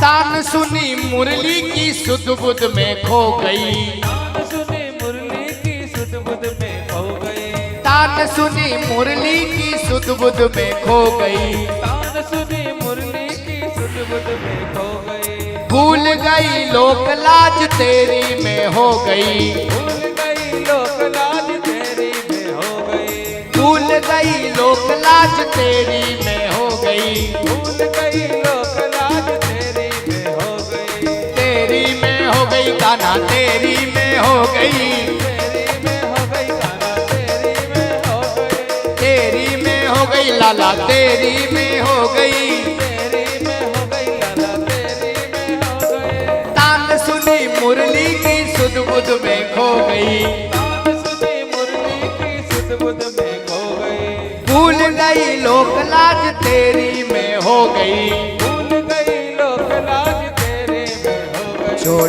तान सुनी मुरली की सुध बुध में खो गई, तान सुनी मुरली की सुध बुध में खो गई। तान सुनी मुरली की सुध बुध में खो गई। तान सुनी मुरली की सुध बुध में खो गई। भूल गई लोक लाज तेरी में हो गई, भूल गई लोक लाज तेरी में हो गई। भूल गई लोक लाज तेरी में हो गई। भूल गई लोक लाज तेरी में हो गई। तेरी में हो गई कान्हा, तेरी में हो गई, तेरी में हो गई कान्हा, तेरी में हो गई। तेरी में हो गई लाला, तेरी में हो गई। तेरी में हो गई लाला, तेरी में हो गई। तान सुनी मुरली की सुध बुध में खो गई। तान सुनी मुरली की सुध बुध में खो गई। भूल गई लोक लाज तेरी में हो गई। भूल गई लोक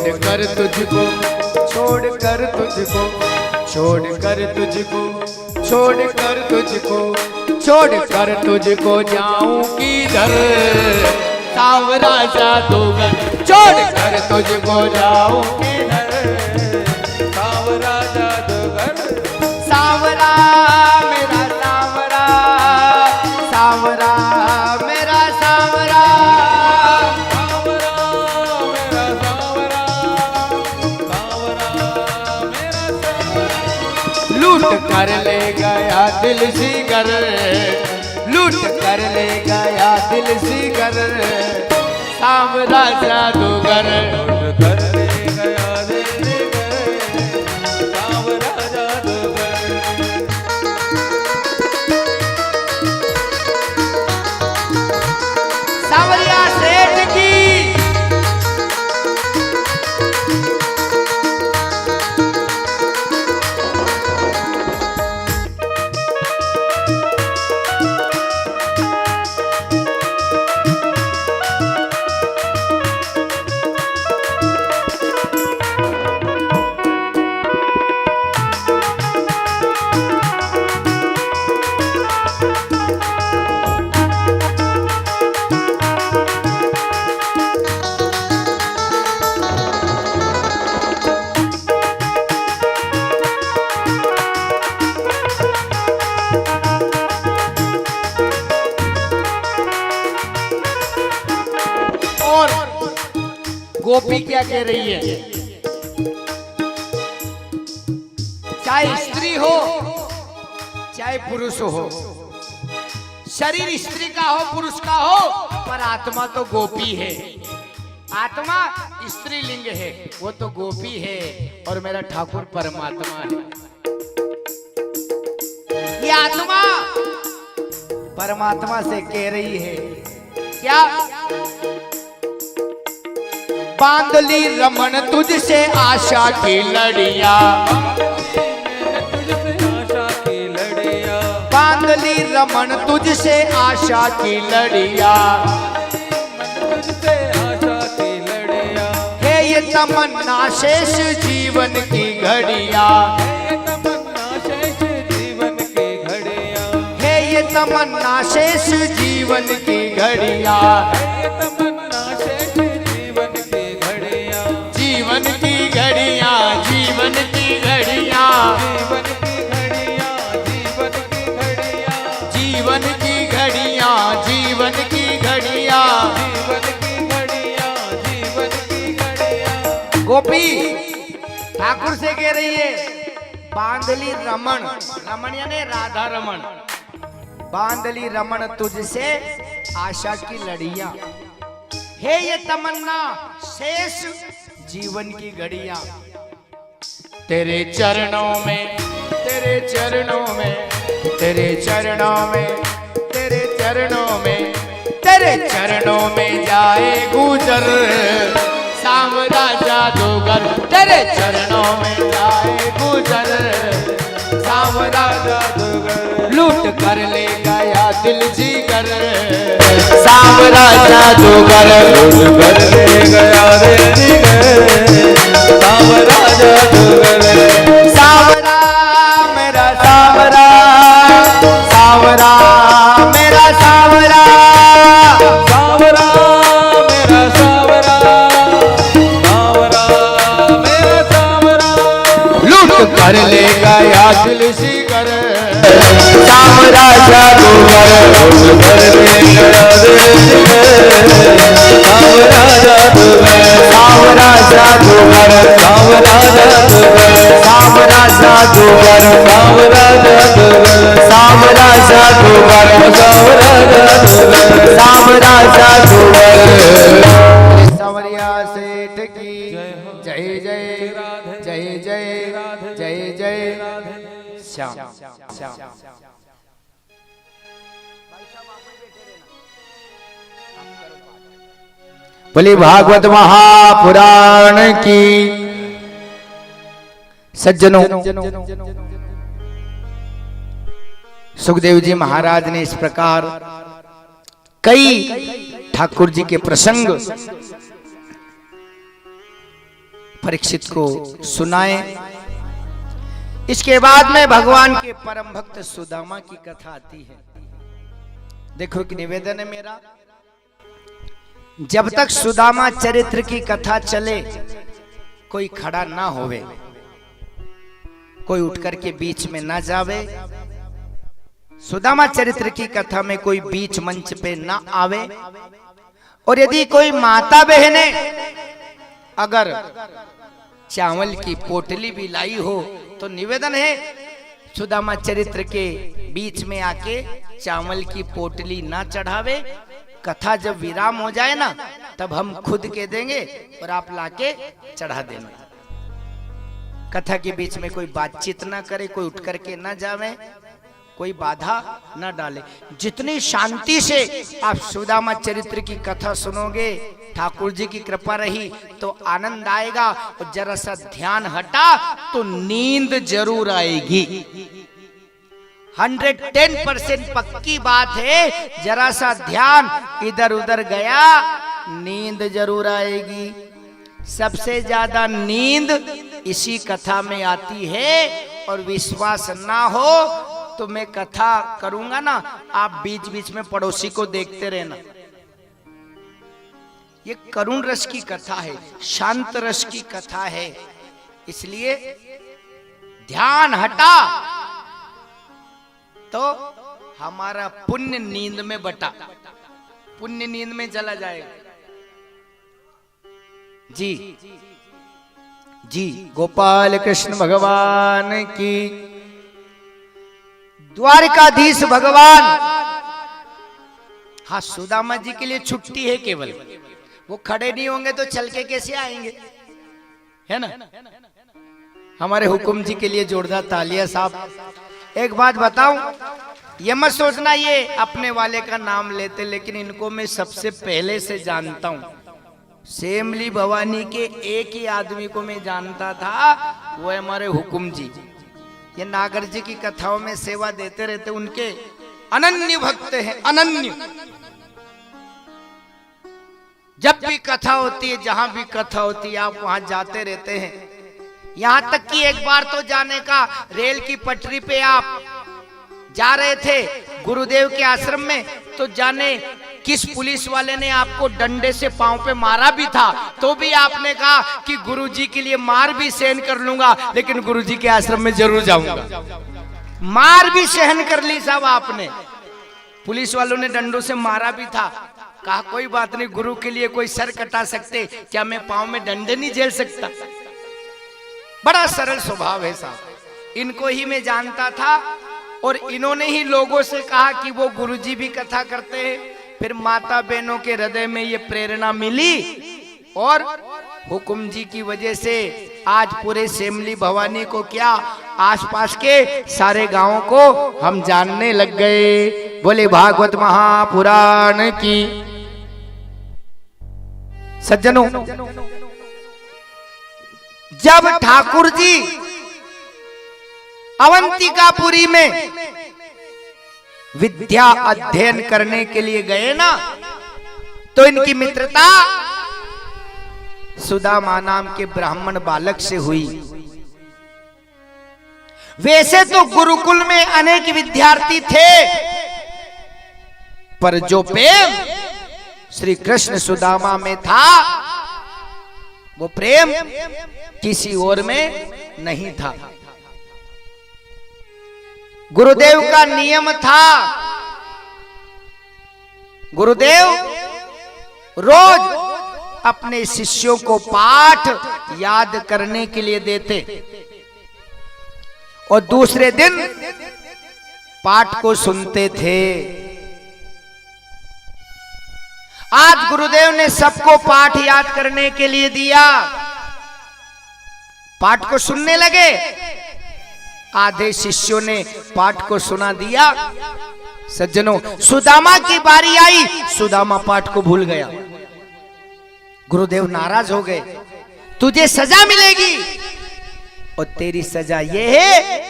छोड़कर तुझको, छोड़कर तुझको, छोड़कर तुझको, छोड़कर तुझको, छोड़कर तुझको जाऊं किधर, सांवरा जादूगर, छोड़कर तुझको जाऊं किधर, सांवरा जादूगर, सांवरा मेरा सांवरा, सांवरा मेरा सांवरा, सांवरा मेरा सांवरा, सांवरा मेरा सांवरा। लूट कर ले गया दिल जिगर, लूट कर ले गया दिल जिगर, सांवरा जादूगर, लूट कर ले गया दिल जिगर, सांवरा जादूगर। सांवरिया सेठ की गोपी क्या कह रही है? चाहे स्त्री हो चाहे पुरुष हो, शरीर स्त्री का हो पुरुष का हो, पर आत्मा तो गोपी है। आत्मा स्त्रीलिंग है, वो तो गोपी है और मेरा ठाकुर परमात्मा है। ये आत्मा परमात्मा से कह रही है क्या? बांध ली रमन तुझसे आशा की लड़िया, बांध ली रमन तुझसे आशा की लड़िया, है ये तमन्ना शेष जीवन की घड़िया, है ये तमन्ना शेष जीवन की घड़िया, जीवन की घड़िया, जीवन की घड़िया, जीवन की घड़िया, जीवन की घड़िया, गोपी ठाकुर से कह रही है, बांधली रमन, रमन यानी राधा रमन, बांधली रमन तुझसे आशा की लड़िया, है ये तमन्ना शेष जीवन की घड़िया, तेरे चरणों में, तेरे चरणों में, तेरे चरणों में, तेरे चरणों में, तेरे चरणों में जाए गुजर, सांवरा जादूगर, तेरे चरणों में जाए गुजर, सांवरा जादूगर, लूट कर ले गया दिल जिगर, सांवरा जादूगर, लूट कर ले गया दिल जिगर, सांवरा जादूगर, सांवरा मेरा सांवरा, सांवरा मेरा सांवरा, सांवरा मेरा सांवरा, सांवरा मेरा सांवरा, लूट कर ले गया दिल जिगर, सांवरा जादूगर, लूट कर ले गया दिल जिगर, सांवरा जादूगर, सांवरा जादूगर, सांवरा जादूगर, सांवरा जादूगर, सांवरा जादूगर, सांवरा जादूगर, सांवरा जादूगर, सांवरिया सेठ की जय जय, जय जय, जय जय, श्याम श्याम। बोली भागवत महापुराण की। सज्जनों, सुखदेव जी महाराज ने इस प्रकार कई ठाकुर जी के प्रसंग परीक्षित को सुनाए। इसके बाद में भगवान के परम भक्त सुदामा की कथा आती है। देखो कि निवेदन है मेरा, जब तक सुदामा चरित्र की कथा चले कोई खड़ा ना होवे, कोई उठकर के बीच में ना जावे, सुदामा चरित्र की कथा में कोई बीच मंच पे ना आवे। और यदि कोई माता बहने अगर चावल की पोटली भी लाई हो तो निवेदन है सुदामा चरित्र के बीच में आके चावल की पोटली ना चढ़ावे। कथा जब विराम हो जाए ना तब हम खुद के देंगे और आप लाके चढ़ा देना। कथा के बीच में कोई बातचीत ना करे, कोई उठ करके ना जावे, कोई बाधा ना डाले। जितनी शांति से आप सुदामा चरित्र की कथा सुनोगे, ठाकुर जी की कृपा रही तो आनंद आएगा। और जरा सा ध्यान हटा तो नींद जरूर आएगी। 110% पक्की बात है, जरा सा ध्यान इधर उधर गया नींद जरूर आएगी। सबसे ज्यादा नींद इसी कथा में आती है। और विश्वास ना हो तो मैं कथा करूंगा ना, आप बीच बीच में पड़ोसी को देखते रहना। ये करुण रस की कथा है, शांत रस की कथा है, इसलिए ध्यान हटा तो हमारा पुण्य नींद में बटा, पुण्य नींद में चला जाएगा। जी जी गोपाल कृष्ण भगवान की। द्वारकाधीश भगवान, हाँ सुदामा जी के लिए छुट्टी है केवल, वो खड़े नहीं होंगे तो चल के कैसे आएंगे, है ना। हमारे हुकुम जी के लिए जोरदार तालियां साहब। एक बात बताऊं, ये मत सोचना ये अपने वाले का नाम लेते, लेकिन इनको मैं सबसे पहले से जानता हूं। सेमली भवानी के एक ही आदमी को मैं जानता था, वो है हमारे हुकुम जी। ये नागर जी की कथाओं में सेवा देते रहते, उनके अनन्य भक्त हैं, अनन्य। जब भी कथा होती है, जहां भी कथा होती है, आप वहां जाते रहते हैं। यहां तक कि एक बार तो जाने का, रेल की पटरी पे आप जा रहे थे गुरुदेव के आश्रम में, तो जाने किस पुलिस वाले ने आपको डंडे से पांव पे मारा भी था, तो भी आपने कहा कि गुरुजी के लिए मार भी सहन कर लूंगा, लेकिन गुरुजी के आश्रम में जरूर जाऊंगा। मार भी सहन कर ली साहब आपने। पुलिस वालों ने डंडों से मारा भी था, कहा कोई बात नहीं, गुरु के लिए कोई सर कटा सकते, क्या मैं पांव में डंडे नहीं झेल सकता। बड़ा सरल स्वभाव है साहब। इनको ही मैं जानता था और इन्होंने ही लोगों से कहा कि वो गुरुजी भी कथा करते हैं। फिर माता बहनों के हृदय में ये प्रेरणा मिली और हुकुम जी की वजह से आज पूरे सेमली भवानी को क्या, आसपास के सारे गांवों को हम जानने लग गए। बोले भागवत महापुराण की। सज्जनों, जब ठाकुर जी अवंतिकापुरी में विद्या अध्ययन करने के लिए गए ना, तो इनकी मित्रता सुदामा नाम के ब्राह्मण बालक से हुई। वैसे तो गुरुकुल में अनेक विद्यार्थी थे, पर जो प्रेम श्री कृष्ण सुदामा में था, वो प्रेम किसी और में नहीं था। गुरुदेव का नियम था, गुरुदेव रोज अपने शिष्यों को पाठ याद करने के लिए देते और दूसरे दिन पाठ को सुनते थे। आज गुरुदेव ने सबको पाठ याद करने के लिए दिया, पाठ को सुनने लगे। आधे शिष्यों ने पाठ को सुना दिया। सज्जनों, सुदामा की बारी आई, सुदामा पाठ को भूल गया। गुरुदेव नाराज हो गए, तुझे सजा मिलेगी और तेरी सजा यह है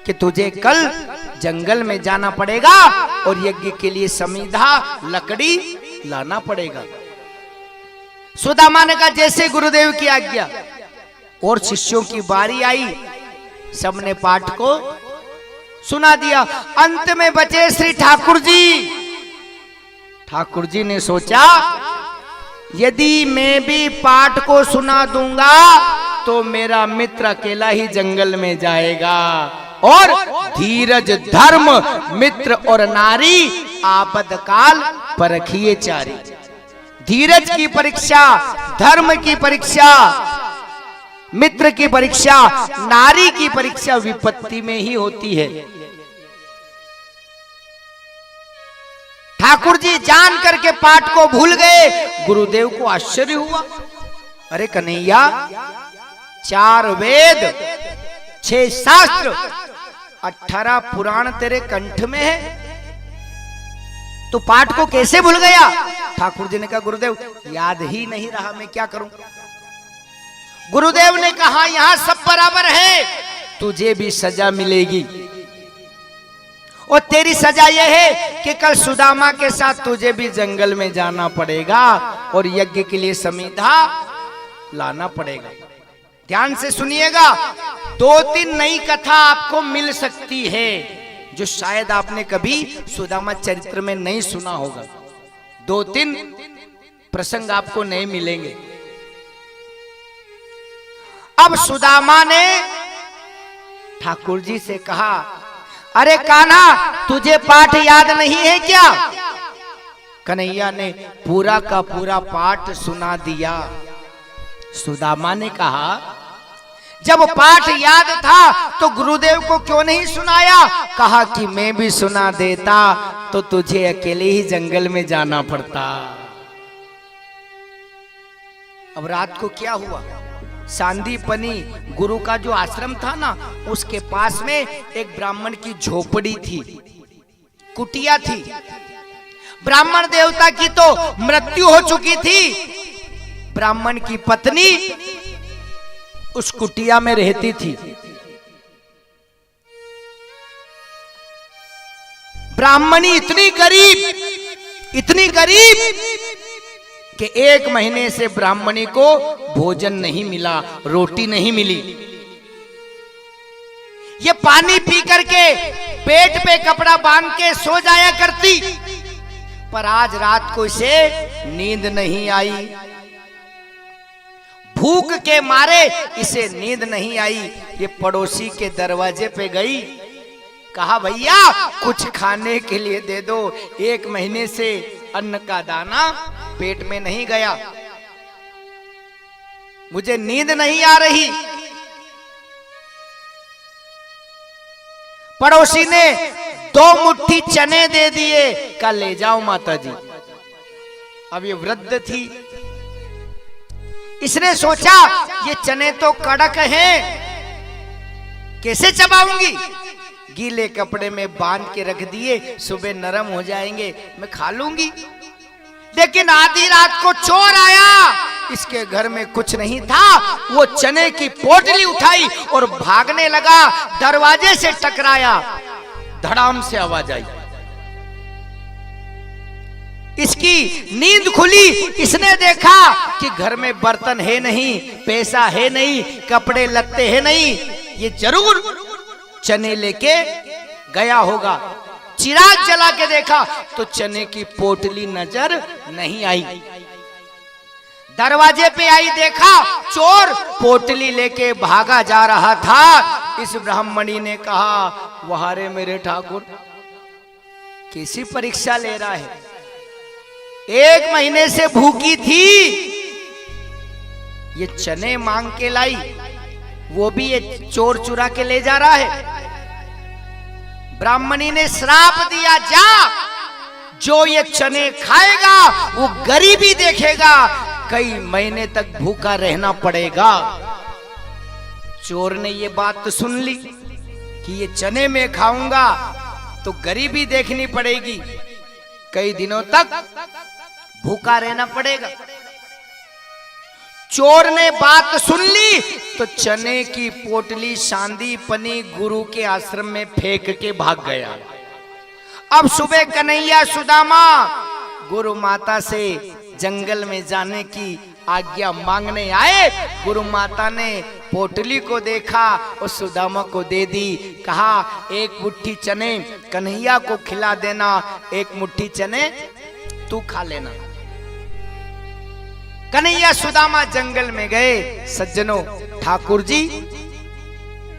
कि तुझे कल जंगल में जाना पड़ेगा और यज्ञ के लिए समीधा लकड़ी लाना पड़ेगा। सुदामा ने कहा जैसे गुरुदेव की आज्ञा। और शिष्यों की बारी आई, सबने पाठ को सुना दिया। अंत में बचे श्री ठाकुर जी। ठाकुर जी ने सोचा यदि मैं भी पाठ को सुना दूंगा तो मेरा मित्र अकेला ही जंगल में जाएगा, और धीरज धर्म मित्र और नारी आपदकाल परखिए चारी। धीरज की परीक्षा, धर्म की परीक्षा, मित्र की परीक्षा, नारी की परीक्षा विपत्ति में ही होती है। ठाकुर जी जान करके पाठ को भूल गए। गुरुदेव को आश्चर्य हुआ, अरे कन्हैया 4 वेद 6 शास्त्र 18 पुराण तेरे कंठ में है, तो पाठ को कैसे भूल गया? ठाकुर जी ने कहा गुरुदेव याद ही नहीं रहा, मैं क्या करूं? गुरुदेव ने कहा यहां सब बराबर है, तुझे भी सजा मिलेगी। और तेरी सजा यह है कि कल सुदामा के साथ तुझे भी जंगल में जाना पड़ेगा और यज्ञ के लिए समिधा लाना पड़ेगा। ध्यान से सुनिएगा, 2-3 नई कथा आपको मिल सकती है जो शायद आपने कभी सुदामा चरित्र में नहीं सुना होगा। 2-3 प्रसंग आपको नहीं मिलेंगे। अब सुदामा ने ठाकुर जी से कहा अरे कान्हा तुझे पाठ याद नहीं है क्या? कन्हैया ने पूरा का पूरा पाठ सुना दिया। सुदामा ने कहा जब पाठ याद था तो गुरुदेव को क्यों नहीं सुनाया? कहा कि मैं भी सुना देता तो तुझे अकेले ही जंगल में जाना पड़ता। अब रात को क्या हुआ, सांदीपनी गुरु का जो आश्रम था ना, उसके पास में एक ब्राह्मण की झोपड़ी थी, कुटिया थी। ब्राह्मण देवता की तो मृत्यु हो चुकी थी, ब्राह्मण की पत्नी उस कुटिया में रहती थी। ब्राह्मणी इतनी गरीब कि 1 महीने से ब्राह्मणी को भोजन नहीं मिला, रोटी नहीं मिली। ये पानी पी करके पेट पे कपड़ा बांध के सो जाया करती, पर आज रात को इसे नींद नहीं आई। भूख के मारे इसे नींद नहीं आई। ये पड़ोसी के दरवाजे पे गई, कहा भैया कुछ खाने के लिए दे दो, 1 महीने से अन्न का दाना पेट में नहीं गया, मुझे नींद नहीं आ रही। पड़ोसी ने 2 मुट्ठी चने दे दिए, कहा ले जाओ माता जी। अब ये वृद्ध थी, इसने सोचा ये चने तो कड़क हैं, कैसे चबाऊंगी? गीले कपड़े में बांध के रख दिए, सुबह नरम हो जाएंगे, मैं खा लूंगी। लेकिन आधी रात को चोर आया, इसके घर में कुछ नहीं था, वो चने की पोटली उठाई और भागने लगा, दरवाजे से टकराया, धड़ाम से आवाज आई। इसकी नींद खुली, इसने देखा कि घर में बर्तन है नहीं, पैसा है नहीं, कपड़े लत्ते हैं नहीं, ये जरूर चने लेके गया होगा। चिराग जला के देखा तो चने की पोटली नजर नहीं आई। दरवाजे पे आई, देखा चोर पोटली लेके भागा जा रहा था। इस ब्राह्मणी ने कहा वाह रे मेरे ठाकुर, कैसी परीक्षा ले रहा है, 1 महीने से भूखी थी, ये चने मांग के लाई, वो भी ये चोर चुरा के ले जा रहा है। ब्राह्मणी ने श्राप दिया, जा जो ये चने खाएगा वो गरीबी देखेगा, कई महीने तक भूखा रहना पड़ेगा। चोर ने ये बात तो सुन ली कि ये चने में खाऊंगा तो गरीबी देखनी पड़ेगी, कई दिनों तक भूखा रहना पड़ेगा। चोर ने बात सुन ली तो चने की पोटली सांदीपनी गुरु के आश्रम में फेंक के भाग गया। अब सुबह कन्हैया सुदामा गुरु माता से जंगल में जाने की आज्ञा मांगने आए। गुरु माता ने पोटली को देखा और सुदामा को दे दी। कहा एक मुट्ठी चने कन्हैया को खिला देना, एक मुट्ठी चने तू खा लेना। कन्हैया सुदामा जंगल में गए। सज्जनों, ठाकुर जी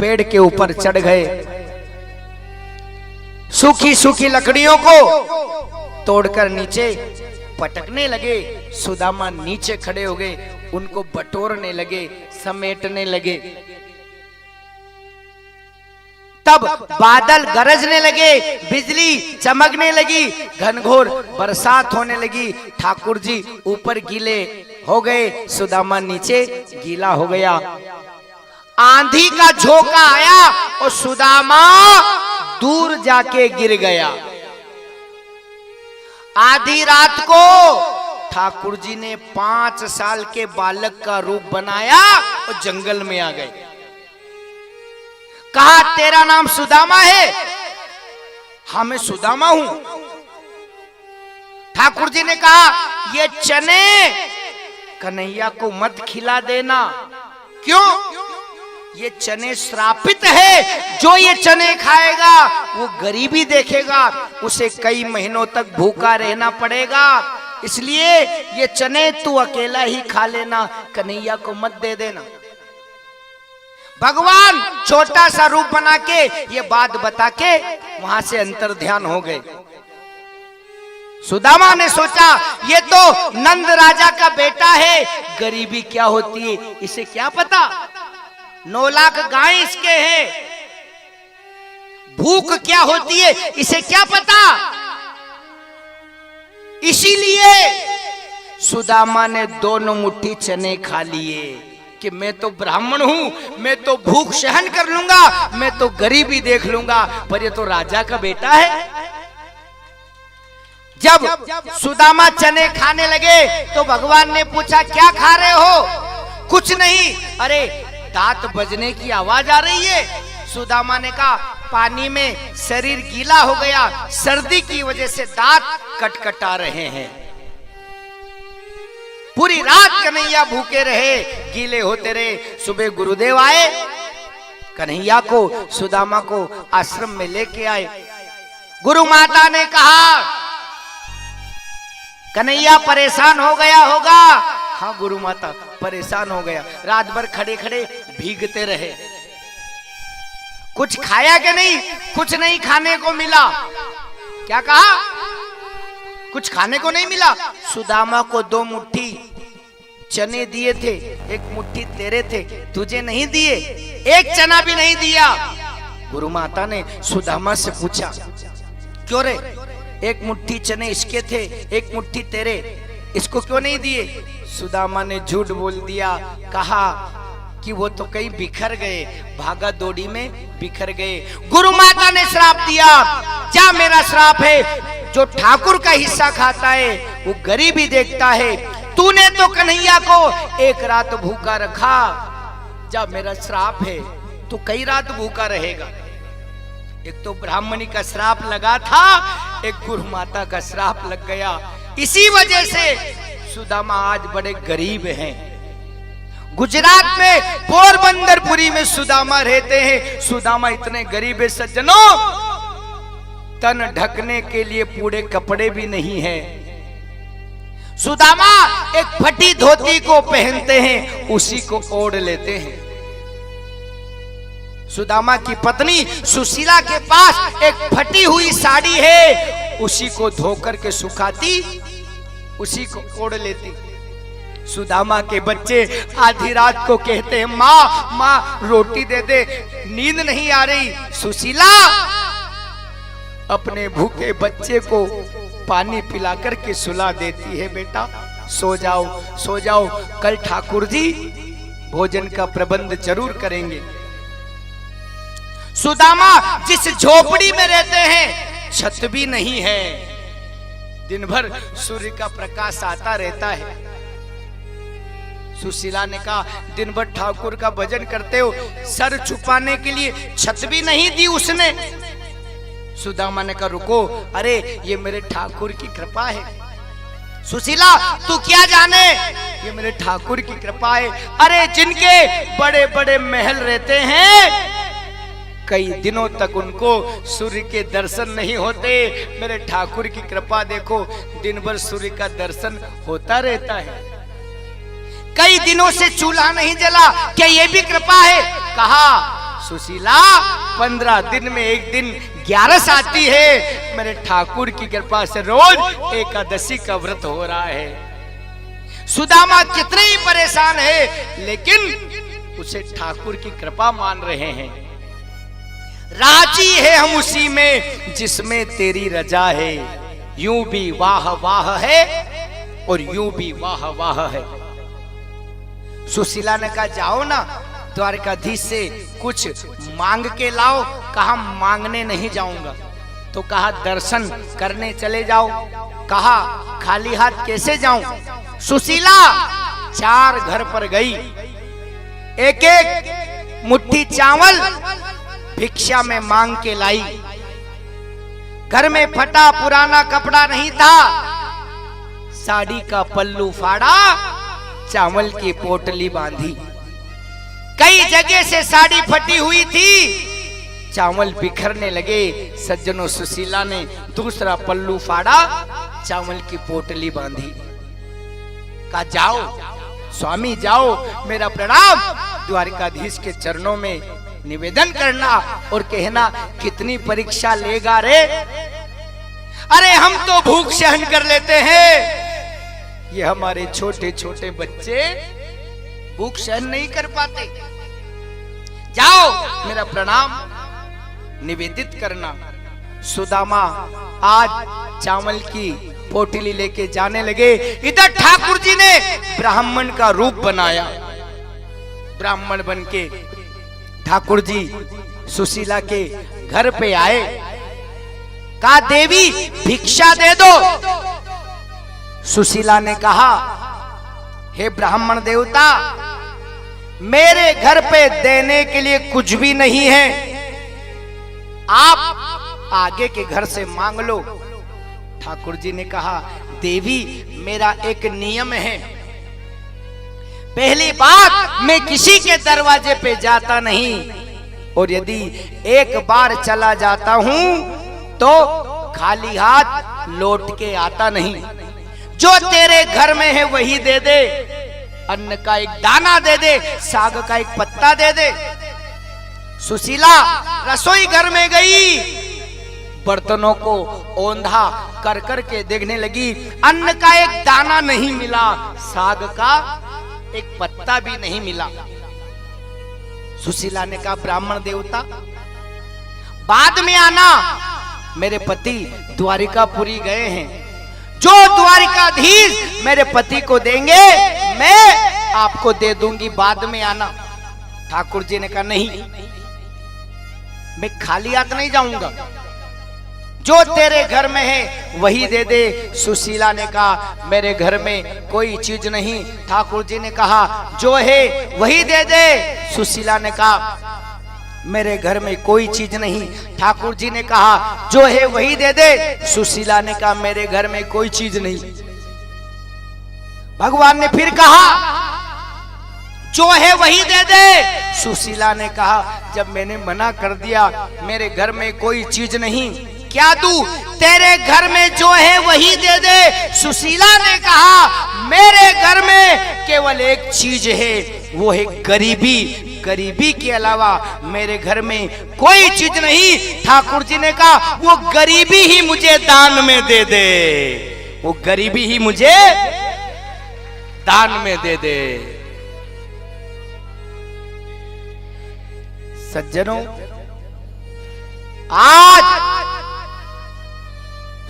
पेड़ के ऊपर चढ़ गए। सूखी सूखी लकड़ियों को तोड़कर नीचे पटकने लगे। सुदामा नीचे खड़े हो गए, उनको बटोरने लगे, समेटने लगे। तब बादल गरजने लगे, बिजली चमकने लगी, घनघोर बरसात होने लगी। ठाकुर जी ऊपर गीले हो गए, सुदामा नीचे गीला हो गया। आंधी का झोंका आया और सुदामा दूर जाके गिर गया। आधी रात को ठाकुर जी ने 5 साल के बालक का रूप बनाया और जंगल में आ गए। कहा तेरा नाम सुदामा है? हाँ मैं सुदामा हूं। ठाकुर जी ने कहा ये चने कन्हैया को मत खिला देना। क्यों? ये चने श्रापित है। जो ये चने खाएगा वो गरीबी देखेगा, उसे कई महीनों तक भूखा रहना पड़ेगा। इसलिए ये चने तू अकेला ही खा लेना, कन्हैया को मत दे देना। भगवान छोटा सा रूप बना के ये बात बता के वहां से अंतर ध्यान हो गए। सुदामा ने सोचा ये तो नंद राजा का बेटा है, गरीबी क्या होती है इसे क्या पता। 9 लाख गाय इसके हैं, भूख क्या होती है इसे क्या पता। इसीलिए सुदामा ने दोनों मुट्ठी चने खा लिए कि मैं तो ब्राह्मण हूं, मैं तो भूख सहन कर लूंगा, मैं तो गरीबी देख लूंगा, पर ये तो राजा का बेटा है। जब सुदामा चने खाने लगे तो भगवान ने पूछा क्या खा रहे हो? कुछ नहीं। अरे दांत बजने की आवाज आ रही है। सुदामा ने कहा पानी में शरीर गीला हो गया, सर्दी की वजह से दांत कटकटा रहे हैं। पूरी रात कन्हैया भूखे रहे, गीले होते रहे। सुबह गुरुदेव आए, कन्हैया को सुदामा को आश्रम में लेके आए। गुरु माता ने कहा कन्हैया परेशान हो गया होगा। हाँ गुरु माता परेशान हो गया, रात भर खड़े खड़े भीगते रहे। कुछ खाया कि नहीं? कुछ नहीं खाने को मिला। क्या कहा? कुछ खाने को नहीं मिला। सुदामा को 2 मुट्ठी चने दिए थे, 1 मुट्ठी तेरे थे, तुझे नहीं दिए, 1 चना भी नहीं दिया। गुरु माता ने सुदामा से पूछा क्यों रे? 1 मुट्ठी चने इसके थे, 1 मुट्ठी तेरे, इसको क्यों नहीं दिए? सुदामा ने झूठ बोल दिया, कहा कि वो तो कहीं बिखर गए, भागा दौड़ी में बिखर गए। गुरु माता ने श्राप दिया, क्या मेरा श्राप है, जो ठाकुर का हिस्सा खाता है वो गरीबी देखता है। तूने तो कन्हैया को 1 रात भूखा रखा, जब मेरा श्राप है तो कई रात भूखा रहेगा। एक तो ब्राह्मणी का श्राप लगा था, एक गुरु माता का श्राप लग गया। इसी वजह से सुदामा आज बड़े गरीब हैं। गुजरात में पोरबंदरपुरी में सुदामा रहते हैं। सुदामा इतने गरीब है सज्जनों, तन ढकने के लिए पूरे कपड़े भी नहीं है। सुदामा एक फटी धोती को पहनते हैं, उसी को ओढ़ लेते हैं। सुदामा की पत्नी सुशीला के पास एक फटी हुई साड़ी है, उसी को धोकर के सुखाती, उसी को ओढ़ लेती। सुदामा के बच्चे आधी रात को कहते हैं माँ माँ रोटी दे दे, नींद नहीं आ रही। सुशीला अपने भूखे बच्चे को पानी पिलाकर के सुला देती है, बेटा सो जाओ सो जाओ, कल ठाकुर जी भोजन का प्रबंध जरूर करेंगे। सुदामा जिस झोपड़ी में रहते हैं छत भी नहीं है, दिन भर सूर्य का प्रकाश आता रहता है। सुशीला ने कहा दिन भर ठाकुर का भजन करते हो, सर छुपाने के लिए छत भी नहीं दी उसने। सुदामा ने कहा रुको, अरे ये मेरे ठाकुर की कृपा है। सुशीला तू क्या जाने, ये मेरे ठाकुर की कृपा है। अरे जिनके बड़े बड़े महल रहते हैं, कई दिनों तक उनको सूर्य के दर्शन नहीं होते, मेरे ठाकुर की कृपा देखो, दिन भर सूर्य का दर्शन होता रहता है। कई दिनों से चूल्हा नहीं जला, क्या ये भी कृपा है? कहा सुशीला 15 दिन में एक दिन 11 आती है, मेरे ठाकुर की कृपा से रोज एकादशी का व्रत हो रहा है। सुदामा कितने ही परेशान है, लेकिन उसे ठाकुर की कृपा मान रहे हैं। राजी है हम उसी में जिसमें तेरी रजा है, यूं भी वाह वाह है और यूं भी वाह वाह है। सुशीला ने कहा जाओ ना द्वारकाधीश से कुछ मांग के लाओ। कहा मांगने नहीं जाऊंगा, तो कहा दर्शन करने चले जाओ। कहा खाली हाथ कैसे जाऊं? सुशीला 4 घर पर गई, एक एक मुट्ठी चावल भिक्षा में मांग के लाई। घर में फटा पुराना कपड़ा नहीं था, साड़ी का पल्लू फाड़ा, चावल की पोटली बांधी। कई जगह से साड़ी फटी हुई थी, चावल बिखरने लगे। सज्जनों सुशीला ने दूसरा पल्लू फाड़ा, चावल की पोटली बांधी। कहा जाओ स्वामी जाओ, मेरा प्रणाम द्वारकाधीश के चरणों में निवेदन करना और कहना कितनी परीक्षा लेगा रे। अरे हम तो भूख सहन कर लेते हैं, ये हमारे छोटे छोटे बच्चे भूख सहन नहीं कर पाते। जाओ मेरा प्रणाम निवेदित करना। सुदामा आज चावल की पोटली लेके जाने लगे। इधर ठाकुर जी ने ब्राह्मण का रूप बनाया। ब्राह्मण बनके ठाकुर जी सुशीला के घर पे आए। कहा देवी भिक्षा दे दो। सुशीला ने कहा हे ब्राह्मण देवता, मेरे घर पे देने के लिए कुछ भी नहीं है, आप आगे के घर से मांग लो। ठाकुर जी ने कहा देवी मेरा एक नियम है, पहली बात मैं किसी के दरवाजे पे जाता नहीं, और यदि एक बार चला जाता हूं तो खाली हाथ लौट के आता नहीं। जो तेरे घर में है वही दे दे, अन्न का एक दाना दे दे, साग का एक पत्ता दे दे। सुशीला रसोई घर में गई, बर्तनों को औंधा कर कर के देखने लगी। अन्न का एक दाना नहीं मिला, साग का एक पत्ता भी नहीं मिला। सुशीला ने कहा ब्राह्मण देवता बाद में आना, मेरे पति द्वारिकापुरी गए हैं, जो द्वारिकाधीश मेरे पति को देंगे मैं आपको दे दूंगी, बाद में आना। ठाकुर जी ने कहा नहीं, मैं खाली हाथ नहीं जाऊंगा, जो तेरे घर में है वही दे दे। सुशीला ने कहा मेरे घर में कोई चीज नहीं। ठाकुर जी ने कहा जो है वही दे दे। सुशीला ने कहा मेरे घर में कोई चीज नहीं। ठाकुर जी ने कहा जो है वही दे दे। सुशीला ने कहा मेरे घर में कोई चीज नहीं। भगवान ने फिर कहा जो है वही दे दे। सुशीला ने कहा जब मैंने मना कर दिया मेरे घर में कोई चीज नहीं, क्या दूं? तेरे घर में जो है वही दे दे। सुशीला ने कहा मेरे घर में केवल एक चीज है, वो है गरीबी। गरीबी के अलावा मेरे घर में कोई चीज नहीं। ठाकुर जी ने कहा वो गरीबी ही मुझे दान में दे दे, वो गरीबी ही मुझे दान में दे दे। सज्जनों आज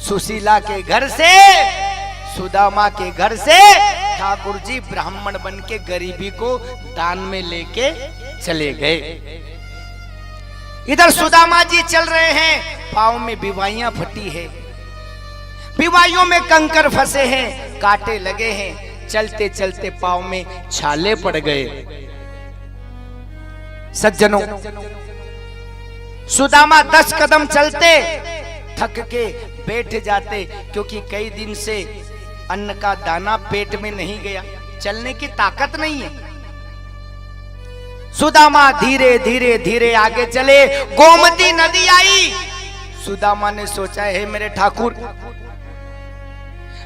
सुशीला के घर से, सुदामा के घर से ठाकुर जी ब्राह्मण बन के गरीबी को दान में लेके चले गए। इधर सुदामा जी चल रहे हैं, पांव में बिवाइयां फटी है, बिवाइयों में कंकर फंसे हैं, कांटे लगे हैं, चलते चलते पांव में छाले पड़ गए। सज्जनों सुदामा 10 कदम चलते थक के बैठ जाते, क्योंकि कई दिन से अन्न का दाना पेट में नहीं गया, चलने की ताकत नहीं है। सुदामा धीरे धीरे धीरे आगे चले, गोमती नदी आई। सुदामा ने सोचा, है मेरे ठाकुर,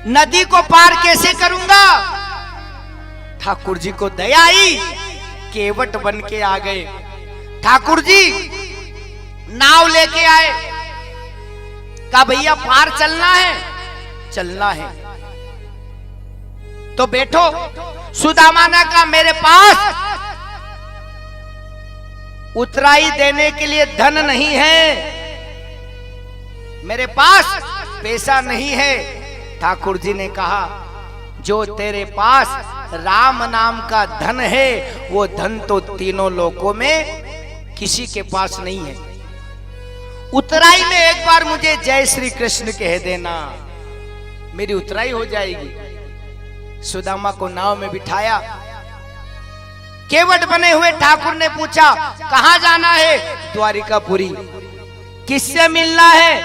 नदी को पार कैसे करूंगा? ठाकुर जी को दया आई, केवट बन के आ गए। ठाकुर जी नाव लेके आए, कहा भैया पार चलना है, चलना है तो बैठो। सुदामा ने कहा मेरे पास उतराई देने के लिए धन नहीं है, मेरे पास पैसा नहीं है। ठाकुर जी ने कहा जो तेरे पास राम नाम का धन है, वो धन तो तीनों लोकों में किसी के पास नहीं है। उतराई में एक बार मुझे जय श्री कृष्ण कह देना, मेरी उतराई हो जाएगी। सुदामा को नाव में बिठाया, केवट बने हुए ठाकुर ने पूछा कहां जाना है? द्वारिकापुरी। किससे मिलना है?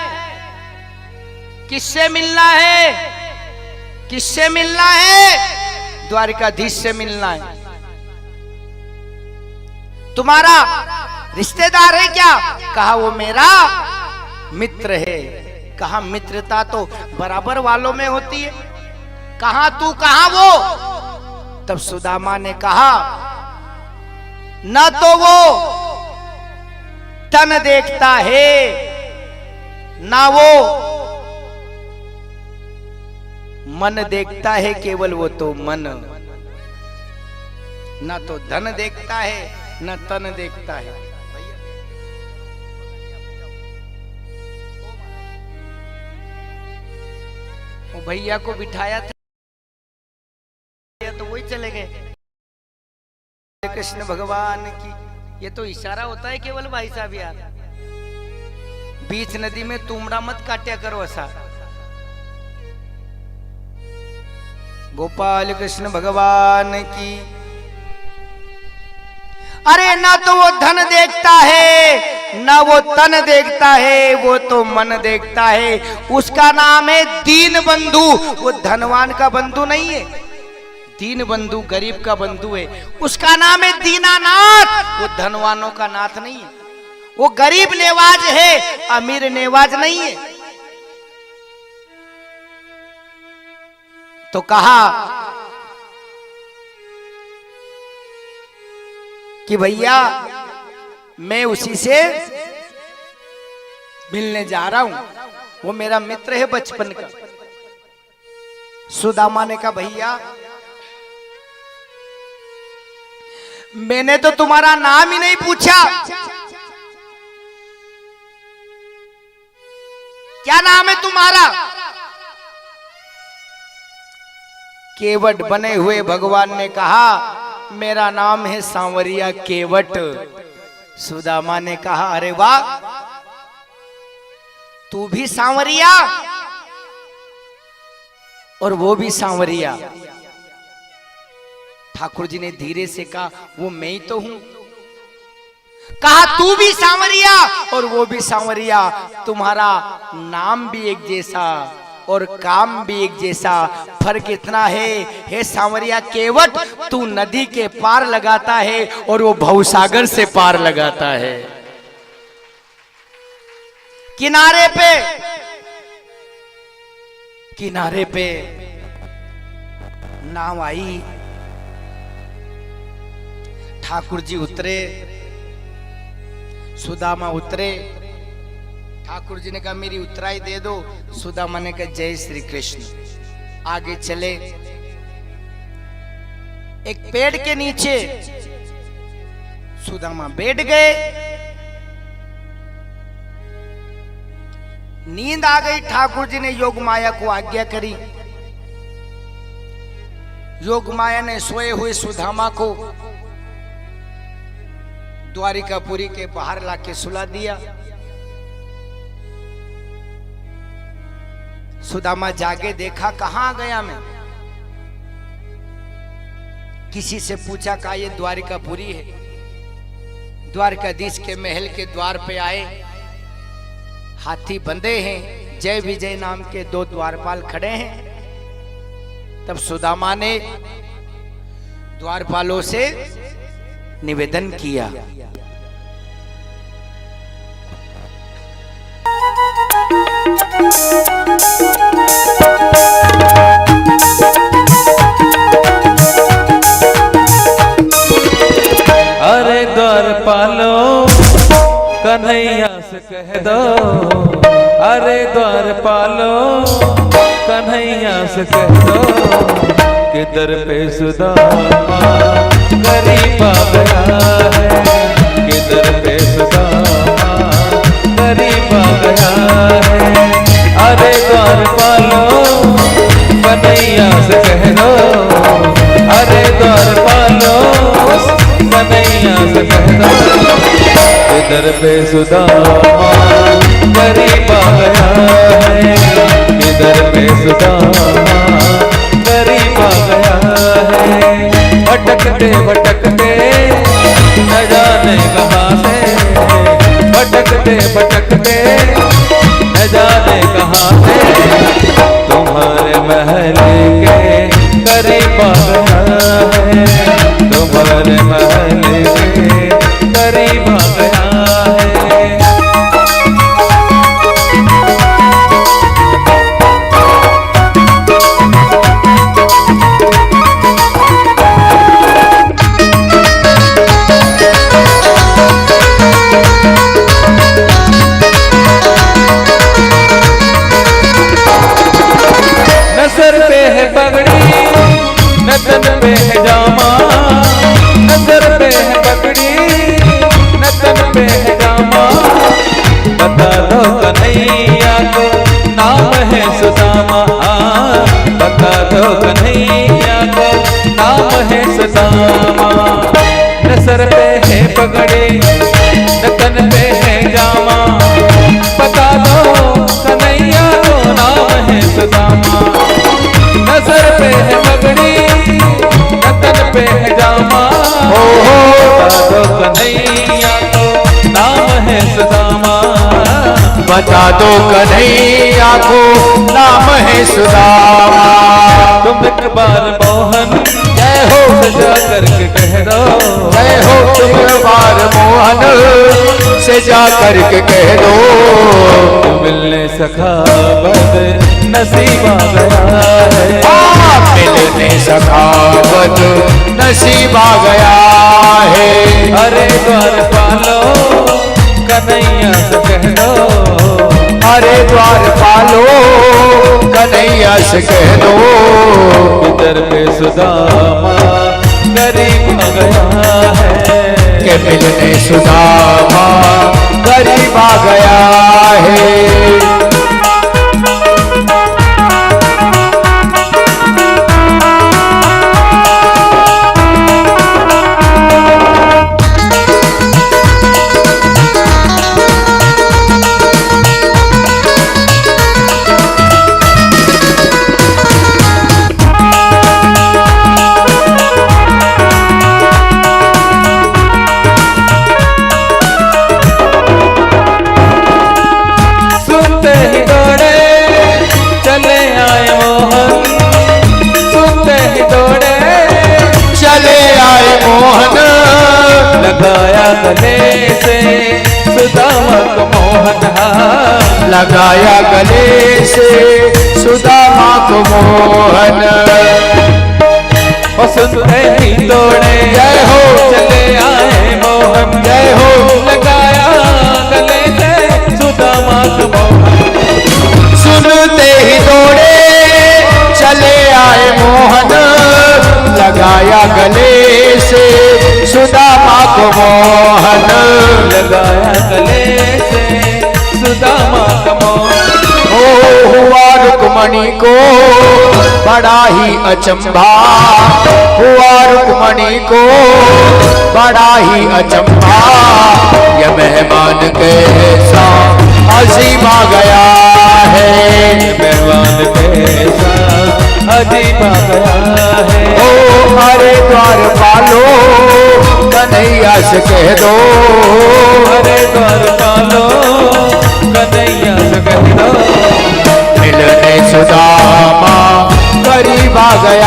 किससे मिलना है? किससे मिलना है? द्वारिकाधीश से मिलना है। तुम्हारा रिश्तेदार है क्या? कहा वो मेरा मित्र है। कहा मित्रता तो बराबर वालों में होती है, कहा तू कहा वो? तब सुदामा ने कहा न तो वो तन देखता है, ना वो मन देखता है, केवल वो तो मन। ना तो धन देखता है, न तन देखता है। वो भैया को बिठाया था तो वही चले गए। कृष्ण भगवान की ये तो इशारा होता है केवल भाई साहब यार, बीच नदी में तुमड़ा मत काट्या करो ऐसा। गोपाल कृष्ण भगवान की। अरे ना तो वो धन देखता है, ना वो तन देखता है, वो तो मन देखता है। उसका नाम है दीन बंधु। वो धनवान का बंधु नहीं है, दीन बंधु गरीब का बंधु है। उसका नाम है दीनानाथ। वो धनवानों का नाथ नहीं है, वो गरीब नेवाज है, अमीर नेवाज नहीं है। तो कहा कि भैया मैं उसी से मिलने जा रहा हूं, वो मेरा मित्र है बचपन का। सुदामा ने कहा भैया मैंने तो तुम्हारा नाम ही नहीं पूछा, क्या नाम है तुम्हारा? केवट बने हुए भगवान ने कहा मेरा नाम है सांवरिया केवट। सुदामा ने कहा अरे वाह, तू भी सांवरिया और वो भी सांवरिया। ठाकुर जी ने धीरे से कहा वो मैं ही तो हूं। कहा तू भी सांवरिया और वो भी सांवरिया, तुम्हारा नाम भी एक जैसा और काम भी एक जैसा, फर्क इतना है हे सांवरिया केवट, तू नदी के पार लगाता है और वो भवसागर से पार लगाता है। किनारे पे नाव आई, ठाकुर जी उतरे, सुदामा उतरे। ठाकुर जी ने कहा मेरी उतराई दे दो। सुदामा ने कहा जय श्री कृष्ण। आगे चले, एक पेड़ के नीचे सुदामा बैठ गए। नींद आ गई। ठाकुर जी ने योग माया को आज्ञा करी। योग माया ने सोए हुए सुदामा को द्वारिकापुरी के बाहर लाके सुला दिया। सुदामा जागे, देखा कहां गया मैं। किसी से पूछा, कहा ये द्वारिकापुरी है। द्वारकाधीश के महल के द्वार पे आए, हाथी बंधे हैं, जय विजय नाम के 2 द्वारपाल खड़े हैं। तब सुदामा ने द्वारपालों से निवेदन किया, अरे द्वारपालो कन्हैया से कह दो, अरे द्वारपालो कन्हैया से कह दो कि दर पे सुदामा गरीब आ गया है, कि दर पे सुदामा गरीब आ गया है। अरे द्वारपालो कन्हैया से कह दो, अरे द्वारपालो कन्हैया से कह दो कि दर पे सुदामा गरीब आ गया है, कि दर पे सुदामा गरीब आ गया है। भटकते भटकते न जाने कहाँ से, भटकते भटकते न जाने कहाँ से तुम्हारे महल के करीब आ गया है, तुम्हारे महल के करीब आ गया है। न सर पे है पगड़ी न तन पे है जामा, न सर पे है पगड़ी न तन पे है जामा। बता दो कन्हैया को नाम है सुदामा, बता दो कन्हैया को नाम है सुदामा। न सर पे है पगड़ी न तन पे है जामा, बता दो कन्हैया को नाम है सुदामा। न सर पे है पगड़ी न तन पे है जामा, बता दो कन्हैया को नाम है सुदामा। बता दो कन्हैया को नाम है सुदामा। तुम एक बार मोहन जय हो सजा करके कह दो, जय हो तुम एक बार मोहन से जा करके कह दो, मिलने सखा बद नसीब आ गया है, मिलने सखावत नसीब आ गया है। अरे द्वारपालो कन्हैया से कह दो, अरे द्वारपालो कन्हैया से कह दो इधर पे सुदामा गरीब आ गया है, के मिलने सुदामा गरीब आ गया है। लगाया गले से सुदामा को मोहन, लगाया गले से सुदामा को मोहन। और सुनते ही दौड़े जय हो चले आए मोहन, जय हो लगाया गले से सुदामा को मोहन। सुनते ही दौड़े चले आए मोहन, लगाया गले से सुदामा को मोहन। लगाया गले से सुदामा को मोहन। हुआ रुक्मणी को बड़ा ही अचंभा, हुआ रुक्मणी को बड़ा ही अचंभा। यह मेहमान कैसा अजीब आ गया है, मेहमान कैसा अजीब आ गया है। ओ अरे द्वारपालो कन्हैया से कह दो, अरे द्वारपालो कन्हैया से कह दो मिलने सुदामा करीब आ गया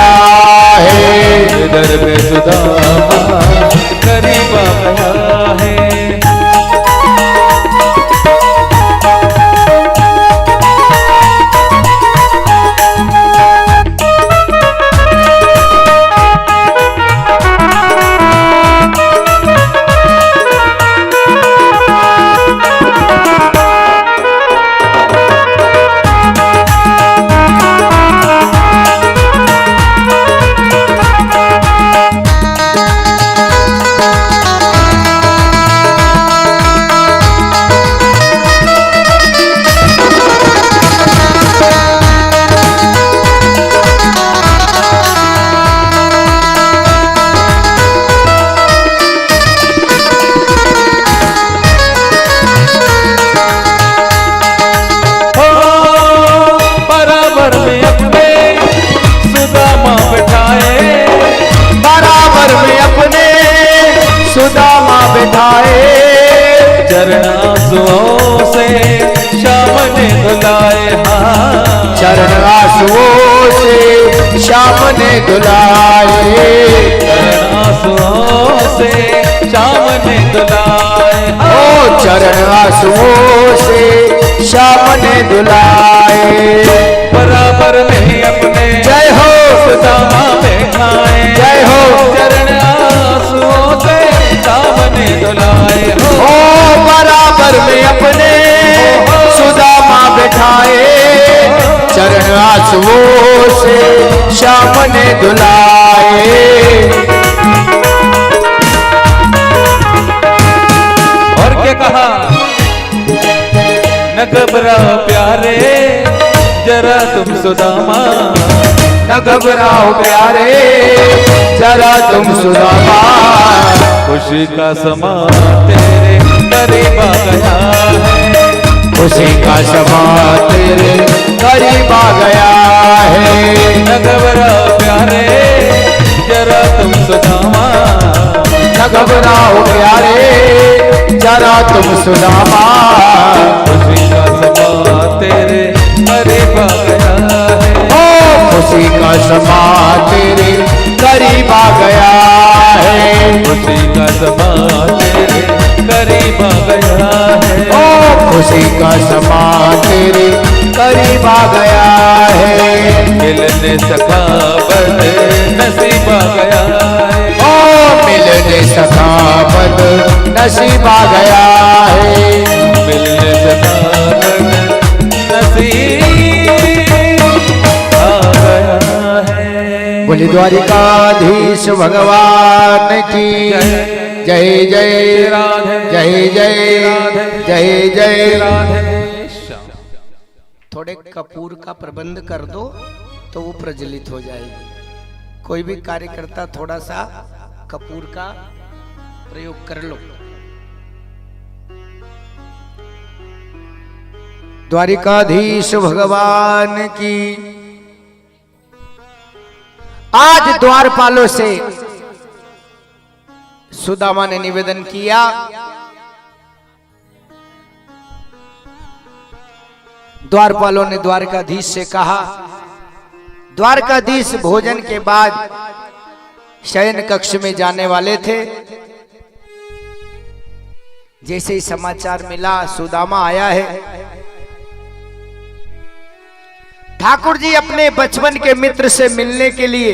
चरण आंसुओं से श्याम ने धुलाए, चरण आंसुओं से श्याम ने धुलाए। ओ चरण आंसुओं से श्याम ने धुलाए। बराबर में अपने जय हो सुदामा बैठाए, जय हो चरण आंसुओं से श्याम ने धुलाए। ओ बराबर में अपने सुदामा बैठाए, चरण आंसुओं से श्याम ने धुलाए। और क्या कहा, न घबराओ प्यारे जरा तुम सुदामा, न घबराओ प्यारे जरा तुम सुदामा, खुशी का समा तेरे करीब आ गया है, खुशी का समा तेरे करीब आ गया है। न घबराओ प्यारे जरा तुम सुदामा, न घबराओ प्यारे जरा तुम सुदामा, खुशी का समा तेरे करीब आ गया है। ओ खुशी का समा तेरे करीब आ गया है, खुशी का समा तेरे करीब आ गया है। ओ खुशी का समा तेरे करीब आ गया है। मिलने सखा बद नसीब आ गया है, ओ मिलने सखा बद नसीब आ गया है, मिलने सखा बद नसीब आ गया है। बोली द्वारिकाधीश भगवान की जय जय राधे जय जय जय जय। राधे। थोड़े कपूर का प्रबंध कर दो तो वो प्रज्वलित हो जाएगी। कोई भी कार्यकर्ता थोड़ा सा कपूर का प्रयोग कर लो। द्वारिकाधीश भगवान की। आज द्वारपालों से सुदामा ने निवेदन किया, द्वारपालों ने द्वारकाधीश से कहा, द्वारकाधीश भोजन के बाद शयन कक्ष में जाने वाले थे। जैसे ही समाचार मिला सुदामा आया है, ठाकुर जी अपने बचपन के मित्र से मिलने के लिए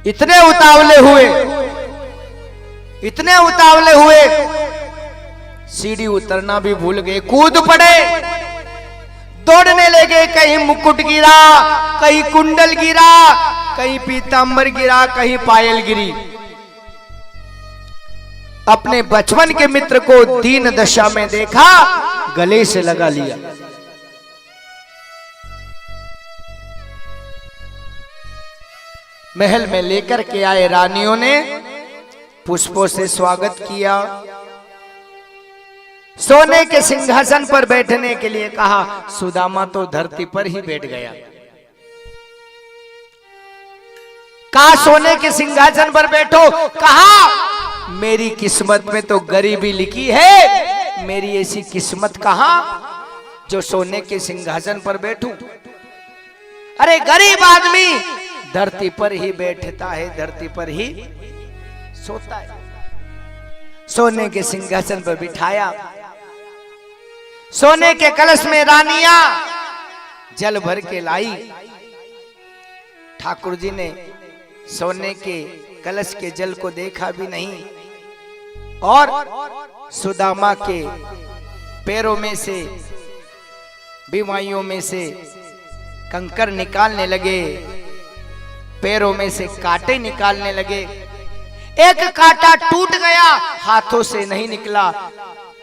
इतने उतावले हुए सीढ़ी उतरना भी भूल गए, कूद पड़े, दौड़ने लगे। कहीं मुकुट गिरा, कहीं कुंडल गिरा, कहीं पीतांबर गिरा, कहीं पायल गिरी। अपने बचपन के मित्र को दीन दशा में देखा, गले से लगा लिया। महल में लेकर के आए रानियों ने पुष्पों से स्वागत किया, सोने के सिंहासन पर बैठने के लिए कहा। सुदामा तो धरती पर ही बैठ गया। कहा सोने के सिंहासन पर बैठो, कहा मेरी किस्मत में तो गरीबी लिखी है, मेरी ऐसी किस्मत कहां जो सोने के सिंहासन पर बैठूं। अरे गरीब आदमी धरती पर ही बैठता है, धरती पर ही सोता है। सोने के सिंहासन पर बिठाया, सोने के कलश में रानियां जल भर के लाई। ठाकुर जी ने सोने के कलश के जल को देखा भी नहीं और सुदामा के पैरों में से, बीमारियों में से कंकर निकालने लगे, पैरों में से कांटे निकालने लगे। एक कांटा टूट गया, हाथों से नहीं निकला,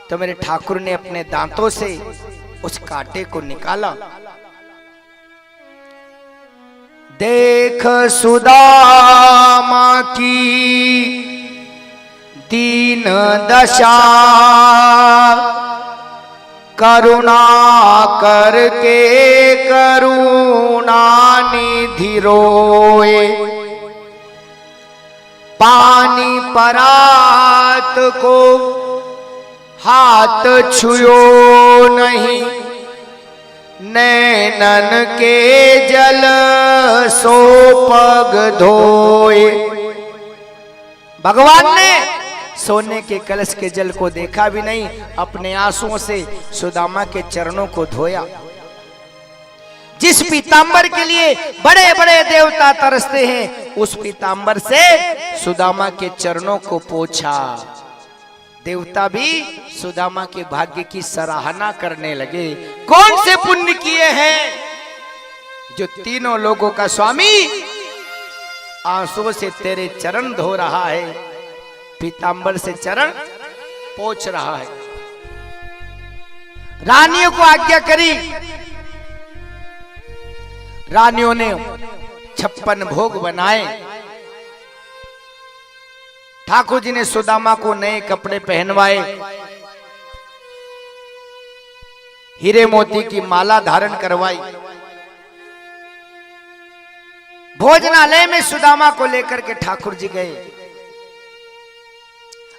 तो मेरे ठाकुर ने अपने दांतों से उस कांटे को निकाला। देख सुदामा की दीन दशा, करुणा करके करुणा निधि रोए। पानी परात को हाथ छुयो नहीं, नैनन के जल सो पग धोए। भगवान ने सोने के कलश के जल को देखा भी नहीं, अपने आंसुओं से सुदामा के चरणों को धोया। जिस पीतांबर के लिए बड़े बड़े देवता तरसते हैं, उस पीतांबर से सुदामा के चरणों को पोंछा। देवता भी सुदामा के भाग्य की सराहना करने लगे। कौन से पुण्य किए हैं जो तीनों लोगों का स्वामी आंसुओं से तेरे चरण धो रहा है, पीतांबर से चरण पोंछ रहा है। रानियों को आज्ञा करी, रानियों ने 56 भोग बनाए। ठाकुर जी ने सुदामा को नए कपड़े पहनवाए, हीरे मोती की माला धारण करवाई। भोजनालय में सुदामा को लेकर के ठाकुर जी गए,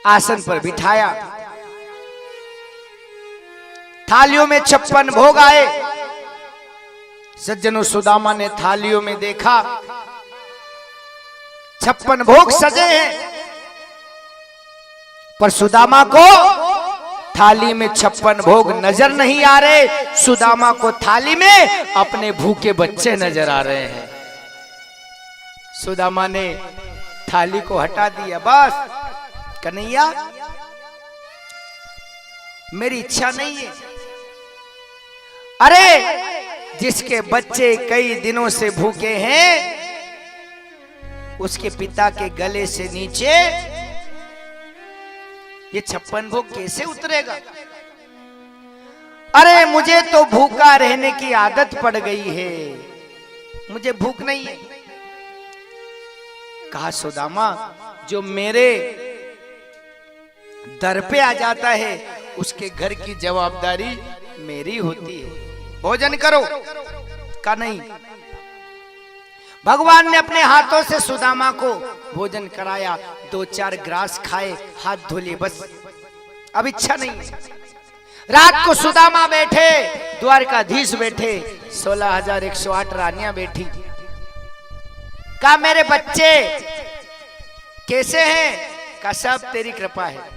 आसन पर बिठाया। थालियों में 56 भोग आए। सज्जनों, सुदामा ने थालियों में देखा 56 भोग सजे हैं, पर सुदामा को थाली में 56 भोग नजर नहीं आ रहे। सुदामा को थाली में अपने भूखे बच्चे नजर आ रहे हैं। सुदामा ने थाली को हटा दिया। बस कन्हैया, मेरी इच्छा नहीं है। अरे, जिसके बच्चे कई दिनों से भूखे हैं, उसके पिता के गले से नीचे ये 56 भोग कैसे उतरेगा? अरे, मुझे तो भूखा रहने की आदत पड़ गई है, मुझे भूख नहीं है। कहा, सुदामा, जो मेरे दर पे आ जाता है उसके घर की जवाबदारी मेरी होती है। भोजन करो। का नहीं। भगवान ने अपने हाथों से सुदामा को भोजन कराया। 2-4 ग्रास खाए, हाथ धो लिए, बस अब इच्छा नहीं। रात को सुदामा बैठे, द्वारकाधीश बैठे, 16,108 रानियां बैठी। कहा, मेरे बच्चे कैसे हैं? का सब तेरी कृपा है।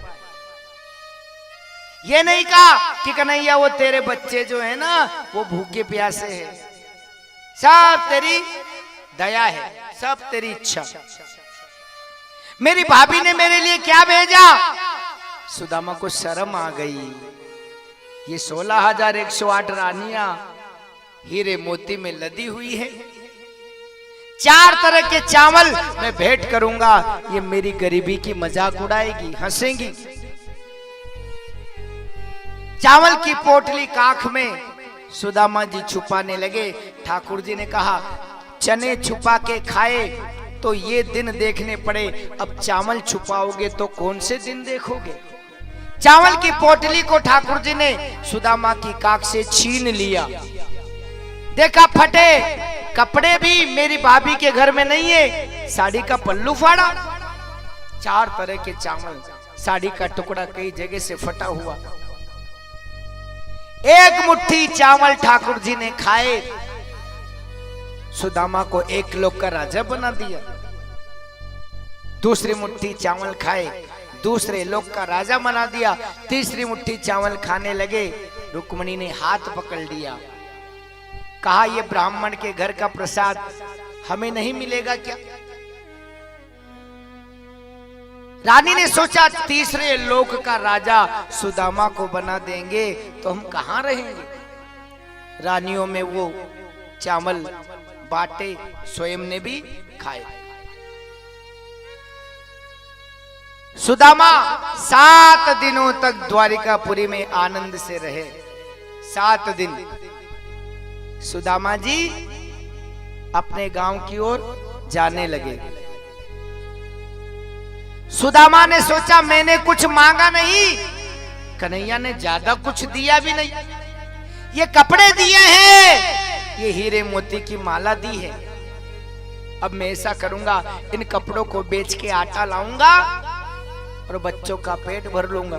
ये नहीं कहा कि कन्हैया वो तेरे बच्चे जो है ना वो भूखे प्यासे हैं, सब तेरी दया है, सब तेरी इच्छा। मेरी भाभी ने मेरे लिए क्या भेजा? सुदामा को शर्म आ गई। ये 16,108 रानियां हीरे मोती में लदी हुई है। 4 तरह के चावल मैं भेंट करूंगा, ये मेरी गरीबी की मजाक उड़ाएगी, हंसेंगी। चावल की पोटली काख में सुदामा जी छुपाने लगे। ठाकुर जी ने कहा, चने छुपा के खाए तो ये दिन देखने पड़े, अब चावल छुपाओगे तो कौन से दिन देखोगे? चावल की पोटली को ठाकुर जी ने सुदामा की काख से छीन लिया। देखा फटे कपड़े भी मेरी भाभी के घर में नहीं है, साड़ी का पल्लू फाड़ा। 4 तरह के चावल, साड़ी का टुकड़ा कई जगह से फटा हुआ। एक मुट्ठी चावल ठाकुर जी ने खाए, सुदामा को 1 लोक का राजा बना दिया। दूसरी मुट्ठी चावल खाए, दूसरे लोक का राजा बना दिया। तीसरी मुट्ठी चावल खाने लगे, रुक्मणी ने हाथ पकड़ लिया। कहा, ये ब्राह्मण के घर का प्रसाद हमें नहीं मिलेगा क्या? रानी ने सोचा, तीसरे लोक का राजा सुदामा को बना देंगे तो हम कहां रहेंगे? रानियों में वो चावल बांटे, स्वयं ने भी खाए। सुदामा 7 दिनों तक द्वारिकापुरी में आनंद से रहे। 7 दिन सुदामा जी अपने गांव की ओर जाने लगे। सुदामा ने सोचा, मैंने कुछ मांगा नहीं, कन्हैया ने ज्यादा कुछ दिया भी नहीं, ये कपड़े दिए हैं, ये हीरे मोती की माला दी है। अब मैं ऐसा करूंगा, इन कपड़ों को बेच के आटा लाऊंगा और बच्चों का पेट भर लूंगा।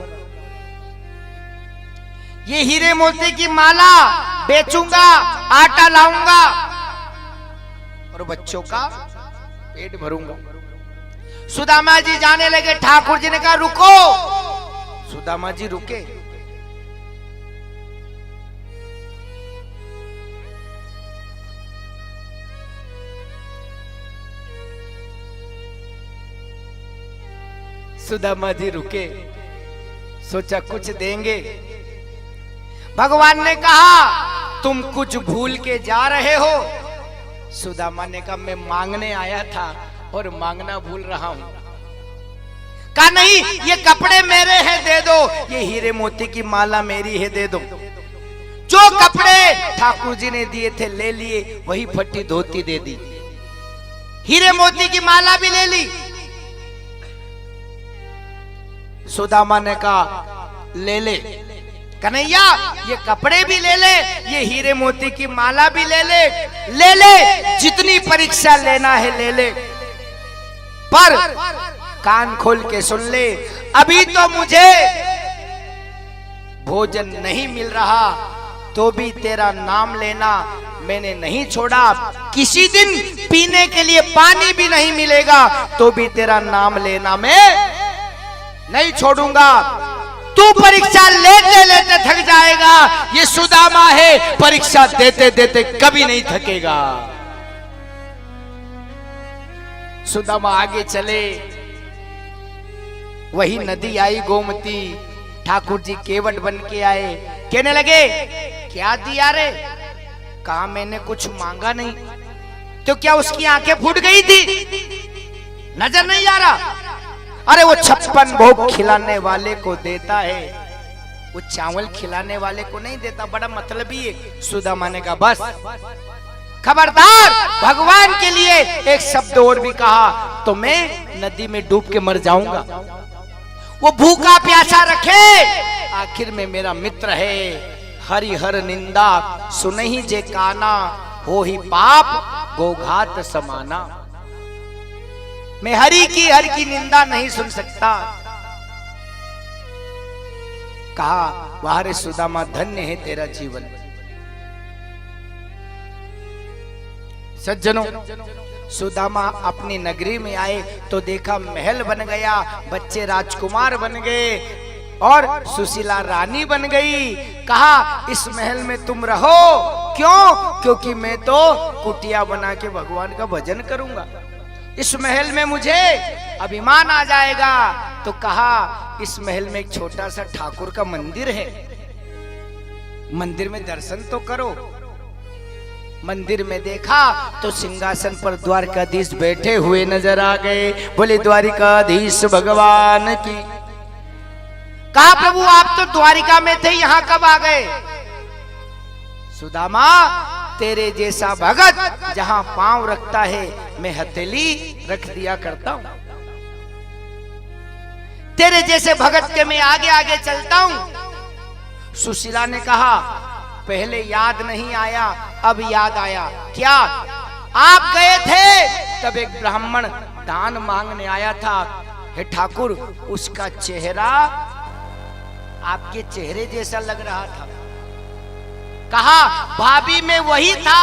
ये हीरे मोती की माला बेचूंगा, आटा लाऊंगा और बच्चों का पेट भरूंगा। सुदामा जी जाने लगे। ठाकुर जी ने कहा रुको। सुदामा जी रुके। सुदामा जी रुके, सोचा कुछ देंगे। भगवान ने कहा तुम कुछ भूल के जा रहे हो। सुदामा ने कहा मैं मांगने आया था और मांगना भूल रहा हूं। कहा नहीं, ये कपड़े मेरे हैं, दे दो। ये हीरे मोती की माला मेरी है, दे दो। जो कपड़े ठाकुर जी ने दिए थे ले लिए, वही फटी धोती दे दी। हीरे मोती की माला भी ले ली। सुदामा ने कहा ले ले। कन्हैया ये कपड़े भी ले ले, ये हीरे मोती की माला भी ले ले, ले ले, जितनी परीक्षा लेना है ले ले, पर कान खोल के सुन ले, अभी तो मुझे भोजन नहीं मिल रहा, तो भी तेरा नाम लेना मैंने नहीं छोड़ा। किसी दिन पीने के लिए पानी भी नहीं मिलेगा, तो भी तेरा नाम लेना मैं नहीं छोड़ूंगा। तू परीक्षा लेते लेते थक जाएगा, ये सुदामा है परीक्षा देते देते कभी नहीं थकेगा। सुदामा आगे चले। वही नदी आई गोमती। ठाकुर जी केवट बन के आए। कहने लगे क्या दिया रे? कहा मैंने कुछ मांगा नहीं। तो क्या उसकी आंखें फूट गई थी? नजर नहीं आ रहा? अरे वो 56 भोग खिलाने वाले को देता है, वो चावल खिलाने वाले को नहीं देता। बड़ा मतलबी है। सुदामा ने कहा बस खबरदार, भगवान के लिए एक शब्द और भी कहा तो मैं नदी में डूब के मर जाऊंगा। वो भूखा प्यासा रखे, आखिर में मेरा मित्र है। हरि हर निंदा सुनहि जे काना, हो ही पाप गोघात समाना। मैं हरि की निंदा नहीं सुन सकता। कहा वाह रे सुदामा, धन्य है तेरा जीवन। सज्जनों, सुदामा अपनी नगरी में आए तो देखा महल बन गया, बच्चे राजकुमार बन गए और सुशीला रानी बन गई। कहा इस महल में तुम रहो। क्यों? क्योंकि मैं तो कुटिया बना के भगवान का भजन करूंगा। इस महल में मुझे अभिमान आ जाएगा। तो कहा इस महल में एक छोटा सा ठाकुर का मंदिर है, मंदिर में दर्शन तो करो। मंदिर में देखा तो सिंहासन पर द्वारकाधीश बैठे हुए नजर आ गए। बोले द्वारिकाधीश भगवान की। कहा प्रभु आप तो द्वारिका में थे, यहां कब आ गए? सुदामा तेरे जैसा भगत जहां पांव रखता है मैं हथेली रख दिया करता हूं। तेरे जैसे भगत के मैं आगे आगे चलता हूं। सुशीला ने कहा पहले याद नहीं आया, अब याद आया। क्या? आप गए थे तब एक ब्राह्मण दान मांगने आया था। हे ठाकुर, उसका चेहरा आपके चेहरे जैसा लग रहा था। कहा भाभी में वही था,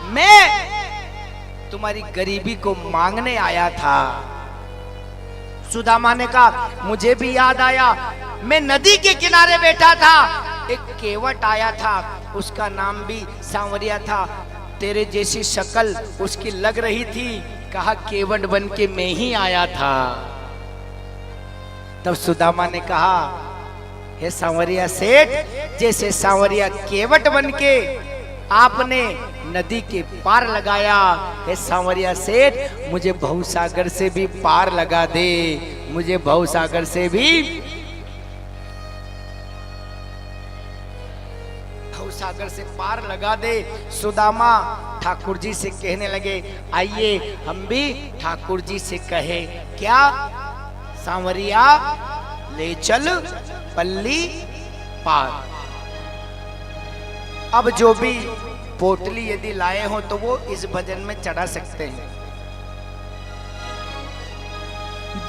मैं तुम्हारी गरीबी को मांगने आया था। सुदामा ने कहा मुझे भी याद आया, मैं नदी के किनारे बैठा था, एक केवट आया था, उसका नाम भी सांवरिया था, तेरे जैसी शक्ल उसकी लग रही थी। कहा केवट बन के मैं ही आया था। तब सुदामा ने कहा हे सांवरिया सेठ, जैसे सांवरिया केवट बन के आपने नदी के पार लगाया, हे सांवरिया सेठ मुझे भवसागर से भी पार लगा दे, मुझे भवसागर से भी भवसागर से पार लगा दे। सुदामा ठाकुर जी से कहने लगे आइए हम भी ठाकुर जी से कहे क्या? सांवरिया ले चल पल्ली पार। अब जो भी पोटली यदि लाए हो तो वो इस भजन में चढ़ा सकते हैं।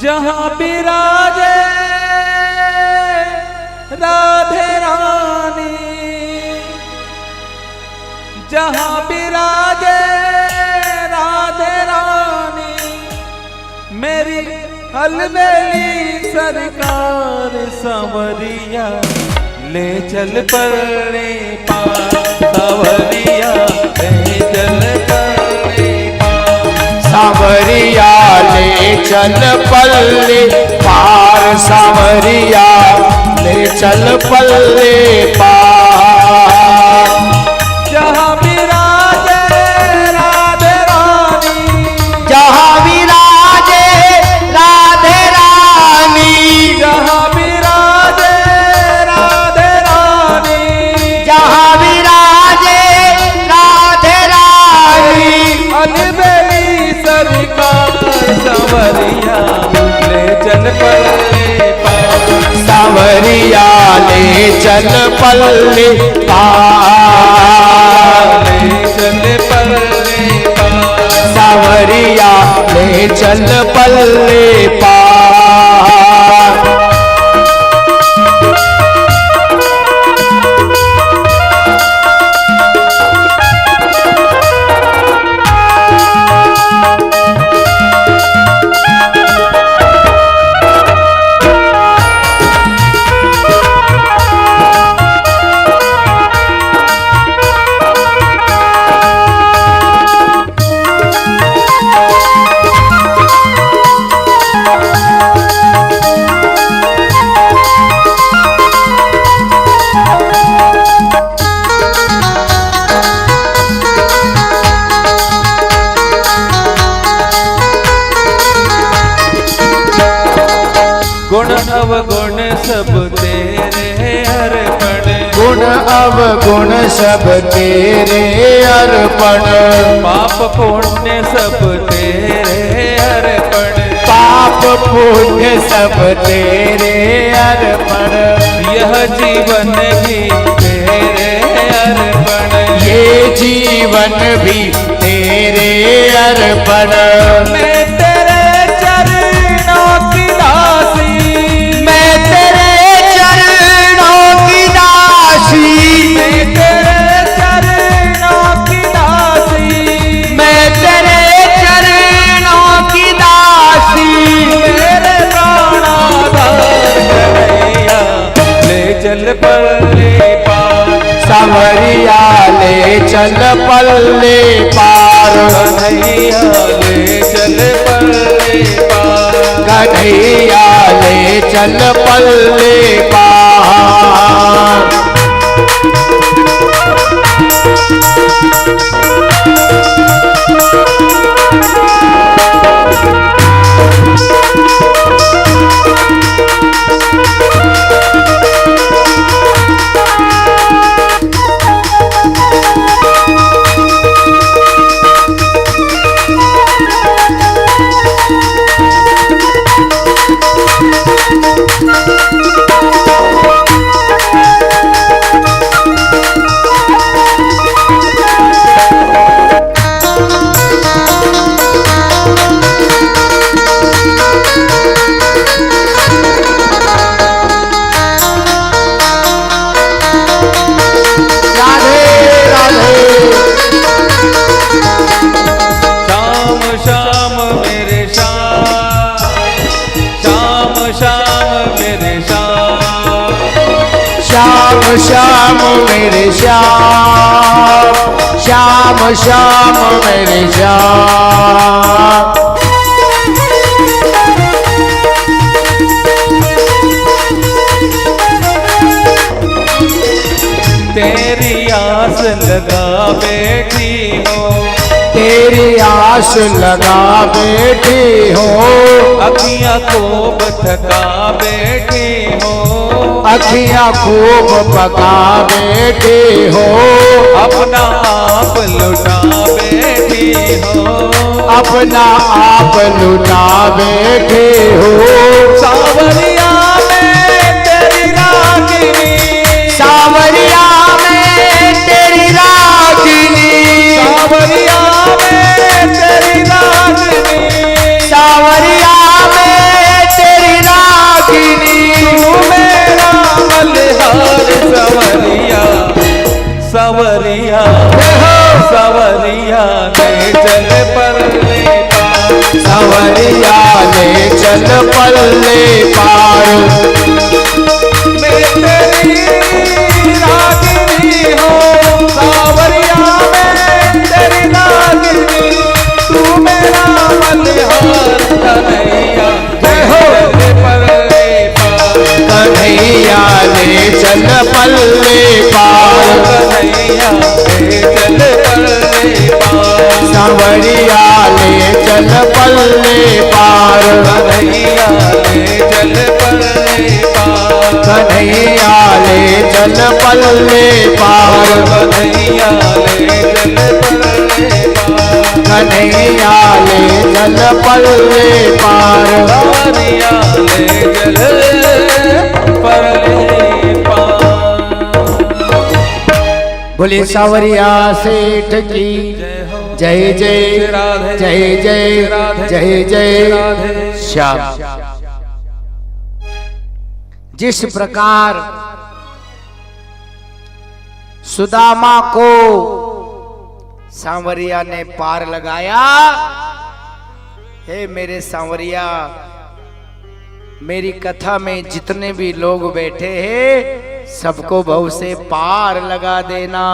जहां विराजे राधे रानी, जहाँ विराजे राधे रानी मेरी अलबेली सरकार सांवरिया ले चल पलने पार सांवरिया ले चल पलने पार सांवरिया ले चल पल्ले पार सांवरिया ले चल पल्ले पार जहाँ विराजे राधे रानी जहाँ विराजे राधे रानी जहाँ विराजे राधे रानी जहाँ विराजे राधे रानी अलबेली सरकार सांवरिया ले चल पलने पार सांवरिया ले चल पल्ले पार ले चल पलने पार सांवरिया ले चल पल्ले पार गुण अवगुण सब तेरे अर्पण गुण अवगुण सब तेरे अर्पण पाप पुण्य सब तेरे अर्पण पाप पुण्य सब तेरे अर्पण यह जीवन भी तेरे अर्पण ये जीवन भी तेरे अर्पण मैं तेरे चरणों की दासी मैं तेरे चरणों की दासी मैं तेरे चरणों की दासी मैं तेरे चरणों की दासी मेरे प्राणाधार कन्हैया ले चल पलने पार सांवरिया ले चल पल्ले पार कन्हैया ले चल पलने पार कन्हैया ले चल पल्ले पार श्याम मेरे श्याम श्याम श्याम मेरे श्याम तेरी आस लगा बैठी हो तेरी आस लगा बैठी हो अखियां खूब थका बैठी हो अखियां खूब पका बैठी हो अपना आप लुटा बैठी हो अपना आप लुटा बैठे हो सावरिया में तेरी रागिनी सावरिया में तेरी रागिनी सावरिया में तेरी रागिनी सावरिया में तेरी रागिनी तू मेरा मल्हार सवरिया सवरिया सवरिया ले चल परले पार, सवरिया ले चल पल्ले पार। मैं तेरी रागिनी हूँ सावरिया, मैं तेरी रागिनी, तू मेरा मल्हार कन्हैया जय हो परले पार, कन्हैया ले चल पल्ले पार, कन्हैया ले चल परले पार, सांवरिया ले चल पल्ले पार, कन्हैया ले चल परले पार, कन्हैया ले चल पल्ले पार, कन्हैया ले चल परले पार, कन्हैया ले चल पल्ले पार। सवरिया ले चल परले पार। बोले सांवरिया सेठ की जय जय राधे, जय जय राधे, जय जय राधे। श्याम। जिस प्रकार सुदामा को सांवरिया ने पार लगाया, हे मेरे सांवरिया, मेरी कथा में जितने भी लोग बैठे हैं सबको बहु से पार लगा देना।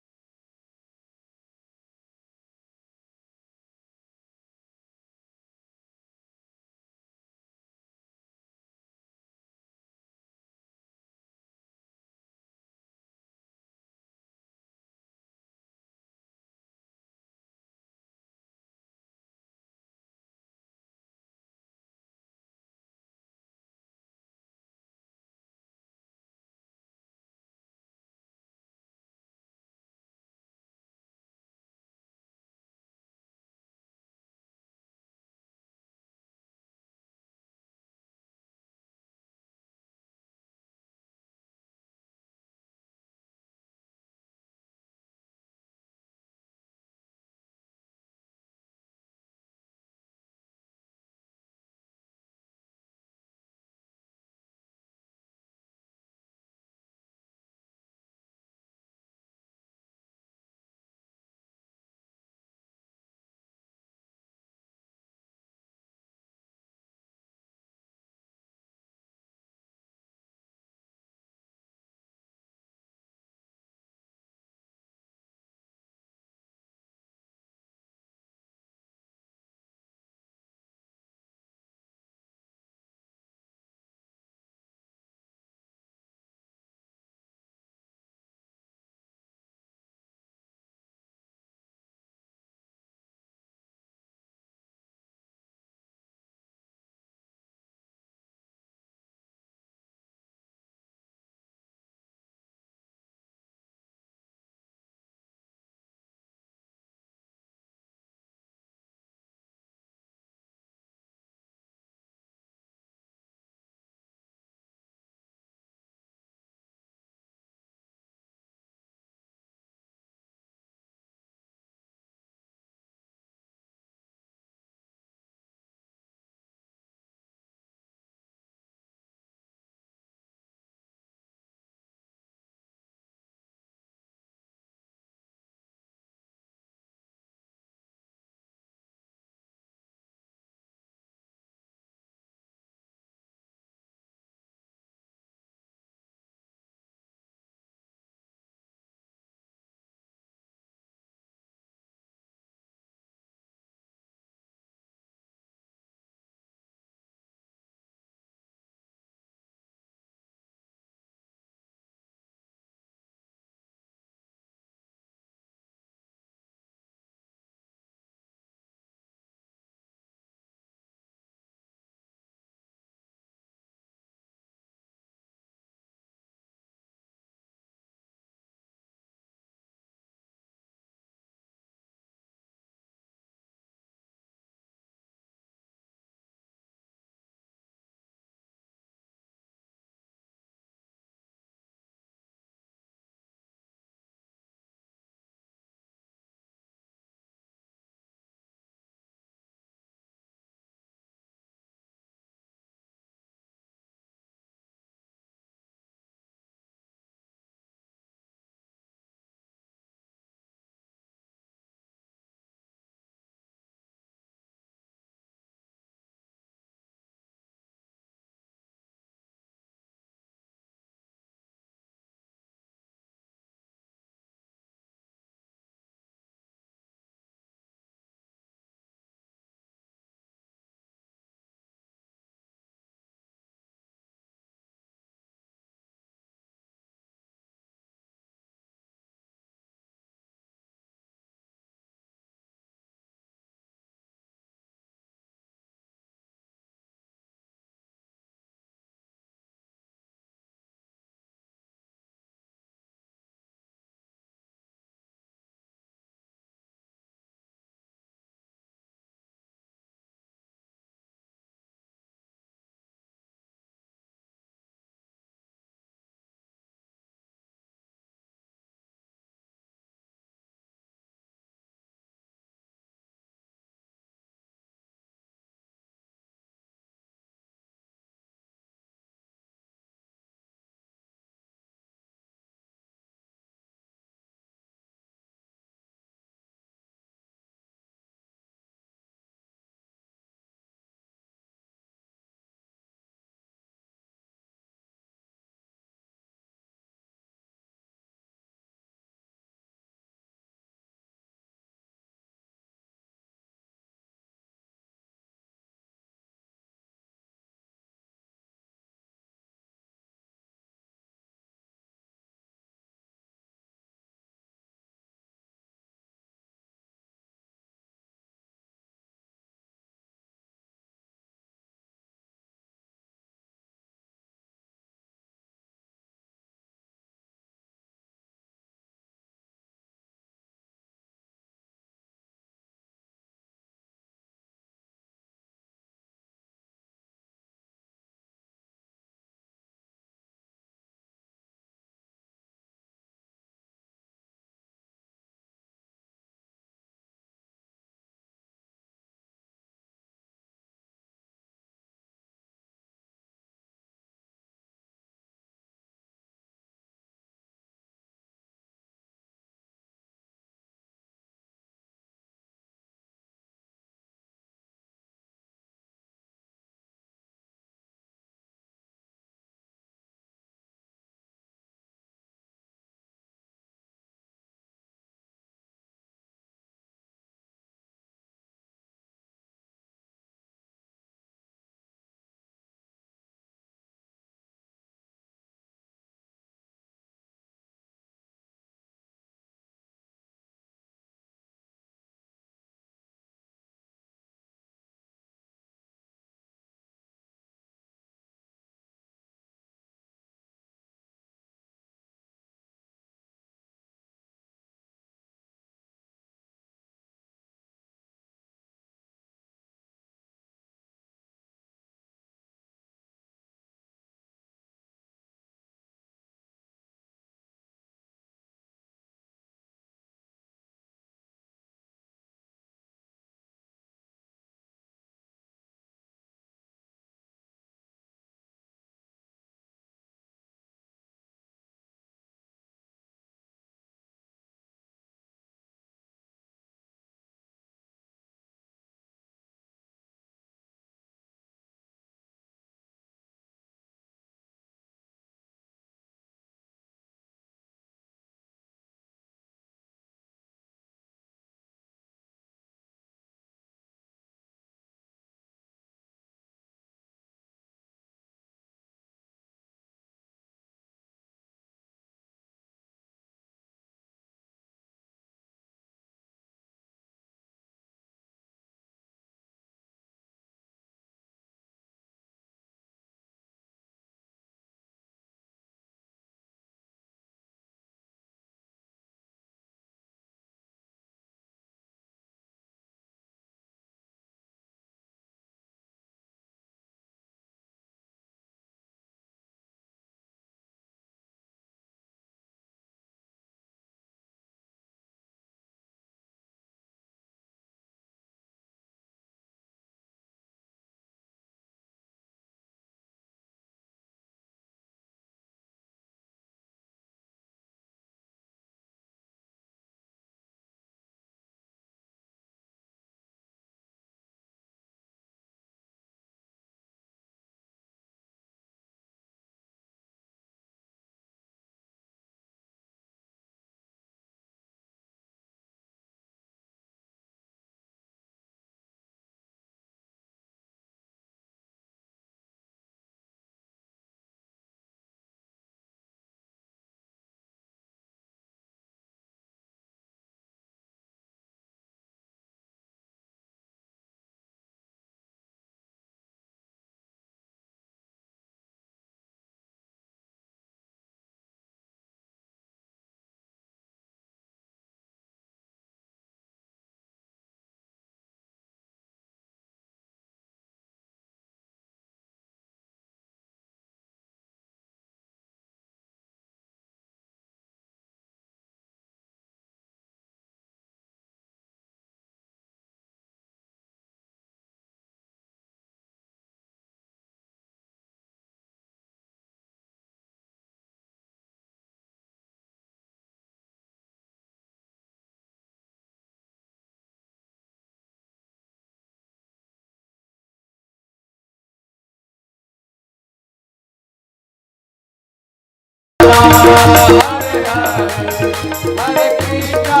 Hare Krishna,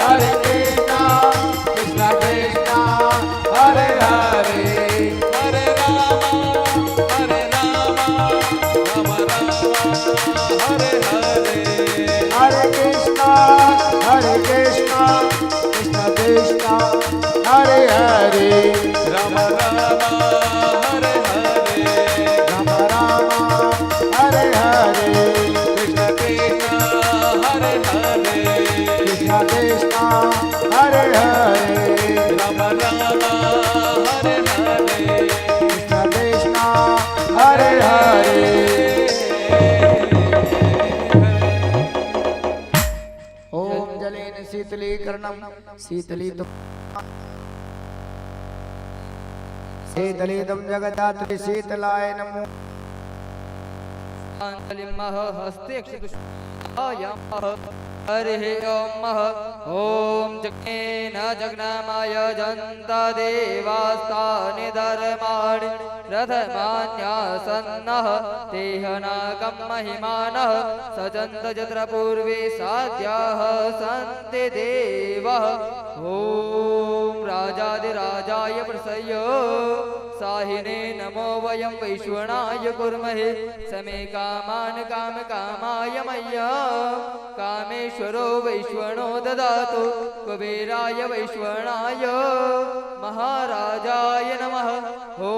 Hare Krishna, Krishna Krishna, Hare Hare, Hare Rama, Hare Rama, Rama Rama, Hare Hare. Hare Krishna, Hare Krishna, Krishna Krishna, Hare Hare, Rama Rama, Hare Hare, Rama Rama, Hare Hare, Krishna Krishna, Hare Hare, Krishna Krishna, Hare Hare, Rama Rama, Hare Hare. Krishna Krishna, Hare Hare. ओम जलेन शीतलीकरणम शीतलितम शीतलितम जगदात्रि शीतलाय नमो। अंजलिमः हस्ते क्षितुषायामः हरिः ॐ जज्ञेन जज्ञामाय जन्ता देवास्तानि धर्माणि रथमान्यासन्नः Teh नागं महिमानः सजन्त यत्र पूर्वे साध्याः सन्ति देवः ॐ राजाधिराजाय प्रसह्य साहिने नमो वयं वैश्वनाय कुर्महे समे कामान् कामकामाय मय्या कामेश्वरो वैश्वनो ददातु कुबेराय वैश्वनाय महाराजाय नमः ॐ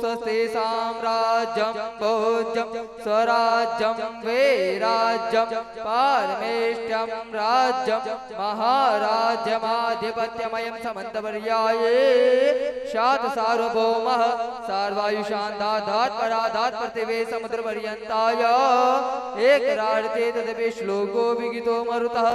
स्वस्ति साम्राज्यं भोज्यं स्वराज्यं वैराज्यं पारमेष्ट्यं राज्यं महाराज्यमाधिपत्यमयं समन्तपर्याये शात सार्वभौमः सार्वायुषान्ताधात् पराधात् पृथिवे समुद्रपर्यन्ताय एकरार्थे तदपि श्लोको विगितो मरुतः।